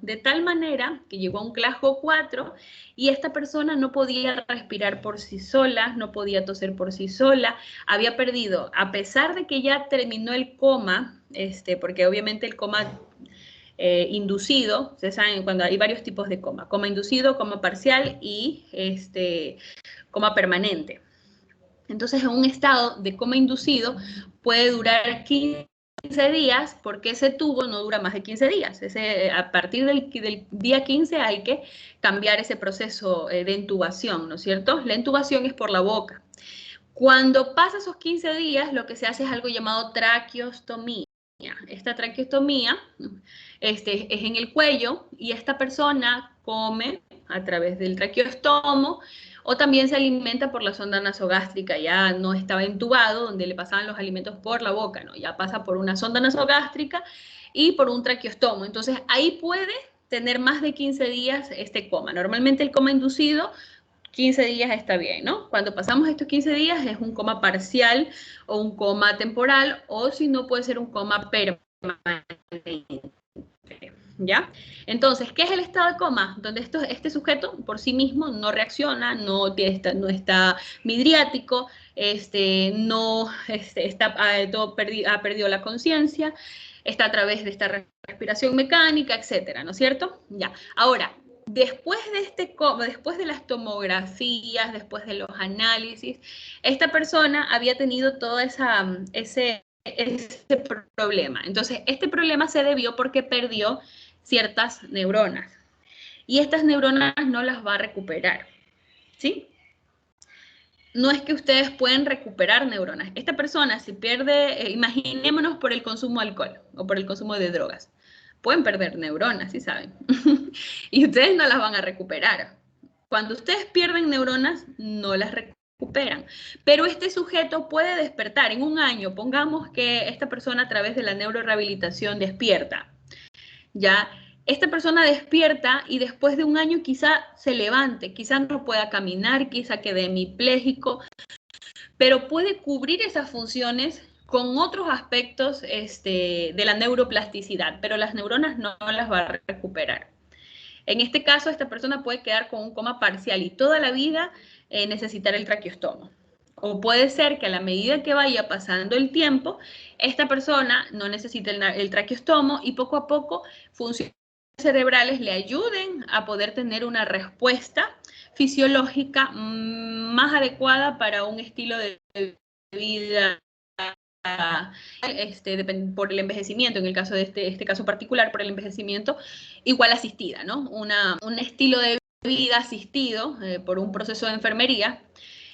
de tal manera que llegó a un CLASCO 4 y esta persona no podía respirar por sí sola, no podía toser por sí sola, había perdido, a pesar de que ya terminó el coma, porque obviamente el coma inducido, ustedes saben cuando hay varios tipos de coma inducido, coma parcial y coma permanente. Entonces, en un estado de coma inducido puede durar 15 días, porque ese tubo no dura más de 15 días. A partir del día 15 hay que cambiar ese proceso de intubación, ¿no es cierto? La intubación es por la boca. Cuando pasa esos 15 días, lo que se hace es algo llamado traqueostomía. Esta traqueostomía es en el cuello y esta persona come a través del traqueostomo o también se alimenta por la sonda nasogástrica. Ya no estaba intubado, donde le pasaban los alimentos por la boca, ¿no? Ya pasa por una sonda nasogástrica y por un traqueostomo. Entonces, ahí puede tener más de 15 días este coma. Normalmente el coma inducido 15 días está bien, ¿no? Cuando pasamos estos 15 días es un coma parcial o un coma temporal, o si no puede ser un coma permanente, ¿ya? Entonces, ¿qué es el estado de coma? Donde este sujeto por sí mismo no reacciona, no está midriático, ha perdido la conciencia, está a través de esta respiración mecánica, etcétera, ¿no es cierto? Ya. Ahora, después de las tomografías, después de los análisis, esta persona había tenido todo ese problema. Entonces, este problema se debió porque perdió ciertas neuronas. Y estas neuronas no las va a recuperar, ¿sí? No es que ustedes pueden recuperar neuronas. Esta persona, si pierde, imaginémonos por el consumo de alcohol o por el consumo de drogas, pueden perder neuronas, ¿sí saben? Y ustedes no las van a recuperar. Cuando ustedes pierden neuronas, no las recuperan. Pero este sujeto puede despertar en un año. Pongamos que esta persona a través de la neurorehabilitación despierta. Ya, esta persona despierta y después de un año quizá se levante, quizá no pueda caminar, quizá quede hemipléjico, pero puede cubrir esas funciones con otros aspectos de la neuroplasticidad, pero las neuronas no las va a recuperar. En este caso, esta persona puede quedar con un coma parcial y toda la vida necesitar el traqueostomo. O puede ser que a la medida que vaya pasando el tiempo, esta persona no necesite el traqueostomo y poco a poco funciones cerebrales le ayuden a poder tener una respuesta fisiológica más adecuada para un estilo de vida por el envejecimiento, en el caso de este caso particular, por el envejecimiento igual asistida, ¿no? Un estilo de vida asistido por un proceso de enfermería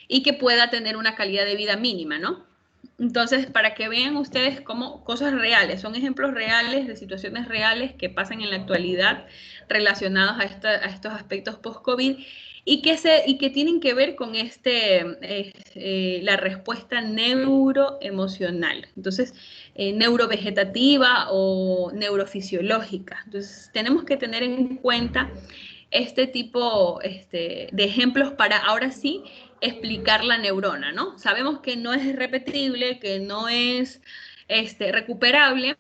y que pueda tener una calidad de vida mínima, ¿no? Entonces, para que vean ustedes cómo cosas reales, son ejemplos reales de situaciones reales que pasan en la actualidad relacionados a estos aspectos post-COVID y que tienen que ver con la respuesta neuroemocional. Entonces, neurovegetativa o neurofisiológica. Entonces, tenemos que tener en cuenta este tipo de ejemplos para ahora sí explicar la neurona, ¿no? Sabemos que no es repetible, que no es recuperable,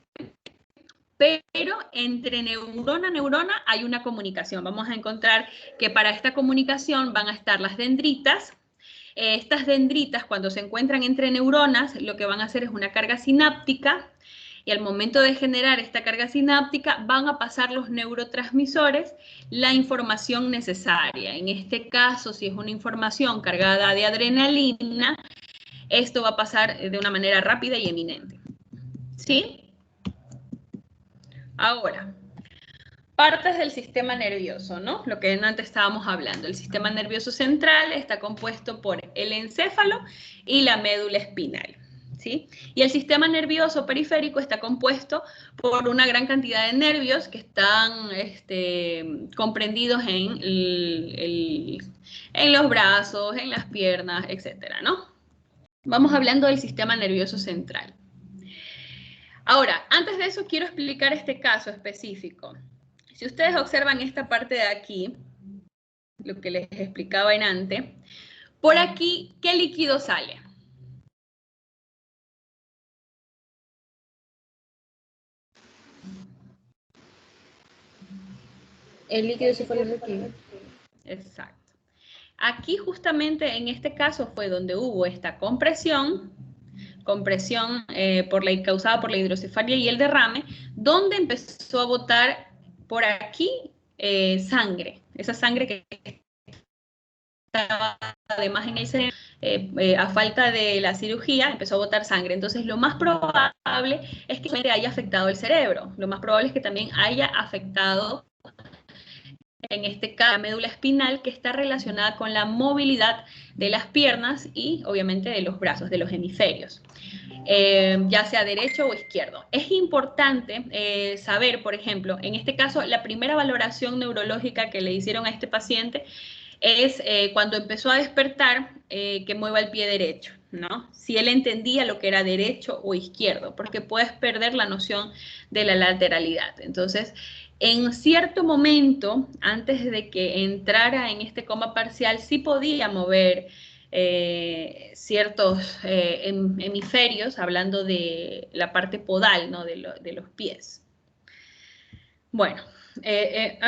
pero entre neurona a neurona hay una comunicación. Vamos a encontrar que para esta comunicación van a estar las dendritas. Estas dendritas, cuando se encuentran entre neuronas, lo que van a hacer es una carga sináptica, y al momento de generar esta carga sináptica van a pasar los neurotransmisores la información necesaria. En este caso, si es una información cargada de adrenalina, esto va a pasar de una manera rápida y eminente. ¿Sí? Ahora, partes del sistema nervioso, ¿no? Lo que antes estábamos hablando. El sistema nervioso central está compuesto por el encéfalo y la médula espinal, ¿sí? Y el sistema nervioso periférico está compuesto por una gran cantidad de nervios que están comprendidos en los brazos, en las piernas, etcétera, ¿no? Vamos hablando del sistema nervioso central. Ahora, antes de eso quiero explicar este caso específico. Si ustedes observan esta parte de aquí, lo que les explicaba en antes, por aquí, ¿qué líquido sale? El líquido cefalorraquídeo. Exacto. Aquí justamente en este caso fue donde hubo esta compresión causada por la hidrocefalia y el derrame, donde empezó a botar por aquí sangre, esa sangre que estaba además en el cerebro, a falta de la cirugía, empezó a botar sangre. Entonces, lo más probable es que haya afectado el cerebro. Lo más probable es que también haya afectado, en este caso, la médula espinal, que está relacionada con la movilidad de las piernas y, obviamente, de los brazos, de los hemisferios. Ya sea derecho o izquierdo. Es importante saber, por ejemplo, en este caso, la primera valoración neurológica que le hicieron a este paciente es cuando empezó a despertar que mueva el pie derecho, ¿no? Si él entendía lo que era derecho o izquierdo, porque puedes perder la noción de la lateralidad. Entonces, en cierto momento, antes de que entrara en este coma parcial, sí podía mover ciertos hemisferios, hablando de la parte podal, ¿no? de los pies. Bueno, ¿qué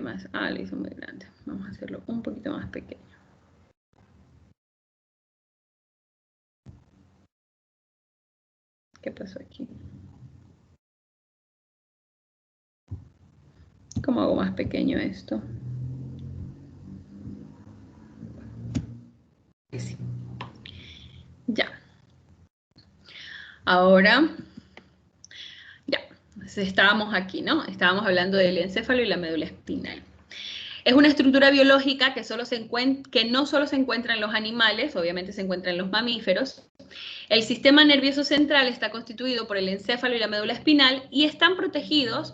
más? Ah, lo hizo muy grande. Vamos a hacerlo un poquito más pequeño. ¿Qué pasó aquí? ¿Cómo hago más pequeño esto? Sí. Ya. Ahora, ya. Estábamos aquí, ¿no? Estábamos hablando del encéfalo y la médula espinal. Es una estructura biológica que no solo se encuentra en los animales, obviamente se encuentra en los mamíferos. El sistema nervioso central está constituido por el encéfalo y la médula espinal y están protegidos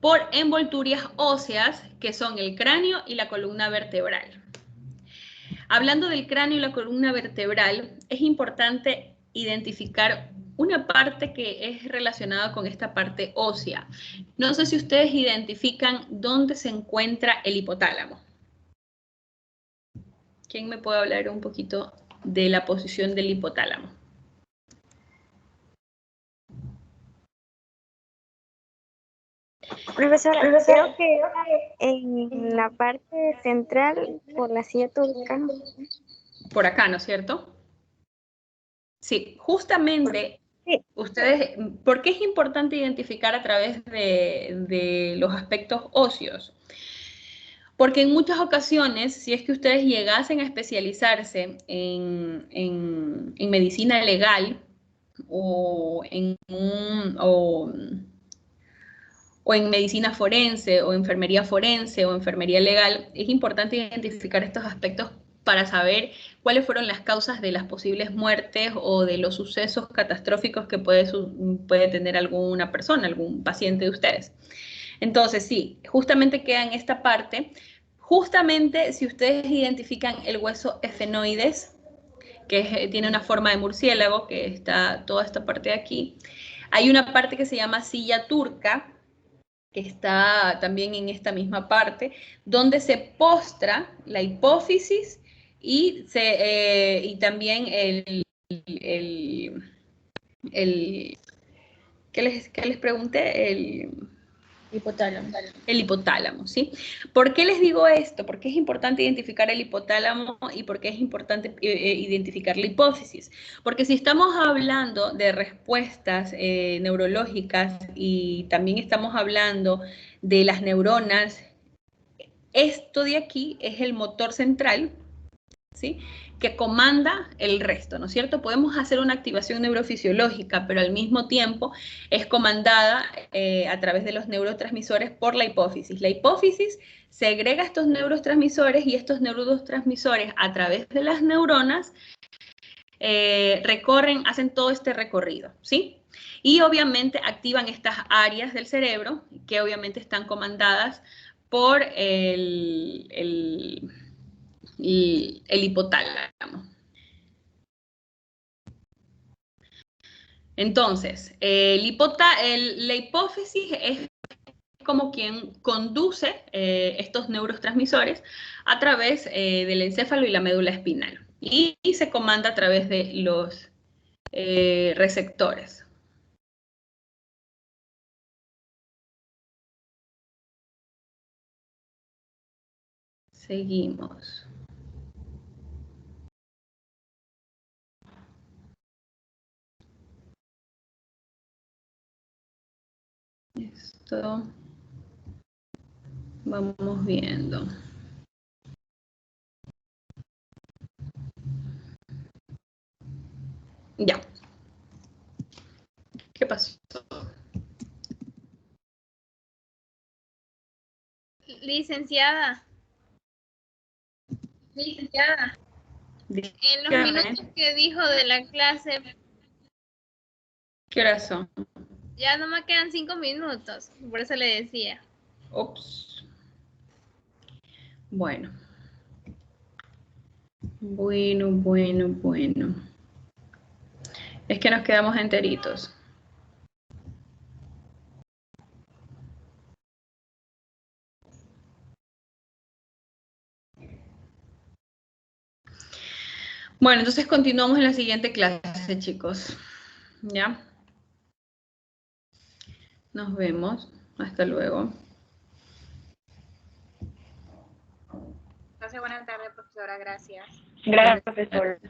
por envolturas óseas que son el cráneo y la columna vertebral. Hablando del cráneo y la columna vertebral, es importante identificar una parte que es relacionada con esta parte ósea. No sé si ustedes identifican dónde se encuentra el hipotálamo. ¿Quién me puede hablar un poquito de la posición del hipotálamo? Profesora, creo que en la parte central, por la silla turca. Por acá, ¿no es cierto? Sí, justamente Sí. ustedes, ¿por qué es importante identificar a través de los aspectos óseos? Porque en muchas ocasiones, si es que ustedes llegasen a especializarse en medicina legal o en medicina forense o enfermería forense o enfermería legal, es importante identificar estos aspectos para saber cuáles fueron las causas de las posibles muertes o de los sucesos catastróficos que puede tener alguna persona, algún paciente de ustedes. Entonces, sí, justamente queda en esta parte. Justamente si ustedes identifican el hueso efenoides, que tiene una forma de murciélago, que está toda esta parte de aquí, hay una parte que se llama silla turca, que está también en esta misma parte, donde se postra la hipófisis y también ¿qué les pregunté? El hipotálamo, ¿sí? ¿Por qué les digo esto? Porque es importante identificar el hipotálamo y porque es importante identificar la hipófisis. Porque si estamos hablando de respuestas neurológicas y también estamos hablando de las neuronas, esto de aquí es el motor central, ¿sí? Que comanda el resto, ¿no es cierto? Podemos hacer una activación neurofisiológica, pero al mismo tiempo es comandada a través de los neurotransmisores por la hipófisis. La hipófisis segrega estos neurotransmisores y estos neurotransmisores a través de las neuronas hacen todo este recorrido, ¿sí? Y obviamente activan estas áreas del cerebro que obviamente están comandadas por y el hipotálamo. Entonces, la hipófisis es como quien conduce estos neurotransmisores a través del encéfalo y la médula espinal. Y se comanda a través de los receptores. Seguimos. Esto vamos viendo. Ya. ¿Qué pasó? Licenciada. En los minutos que dijo de la clase, ¿Qué horas son? ya no me quedan 5 minutos, por eso le decía. Ups. Bueno. Bueno. Es que nos quedamos enteritos. Bueno, entonces continuamos en la siguiente clase, chicos. ¿Ya? Nos vemos. Hasta luego. Entonces, buenas tardes, profesora. Gracias. Gracias, profesor.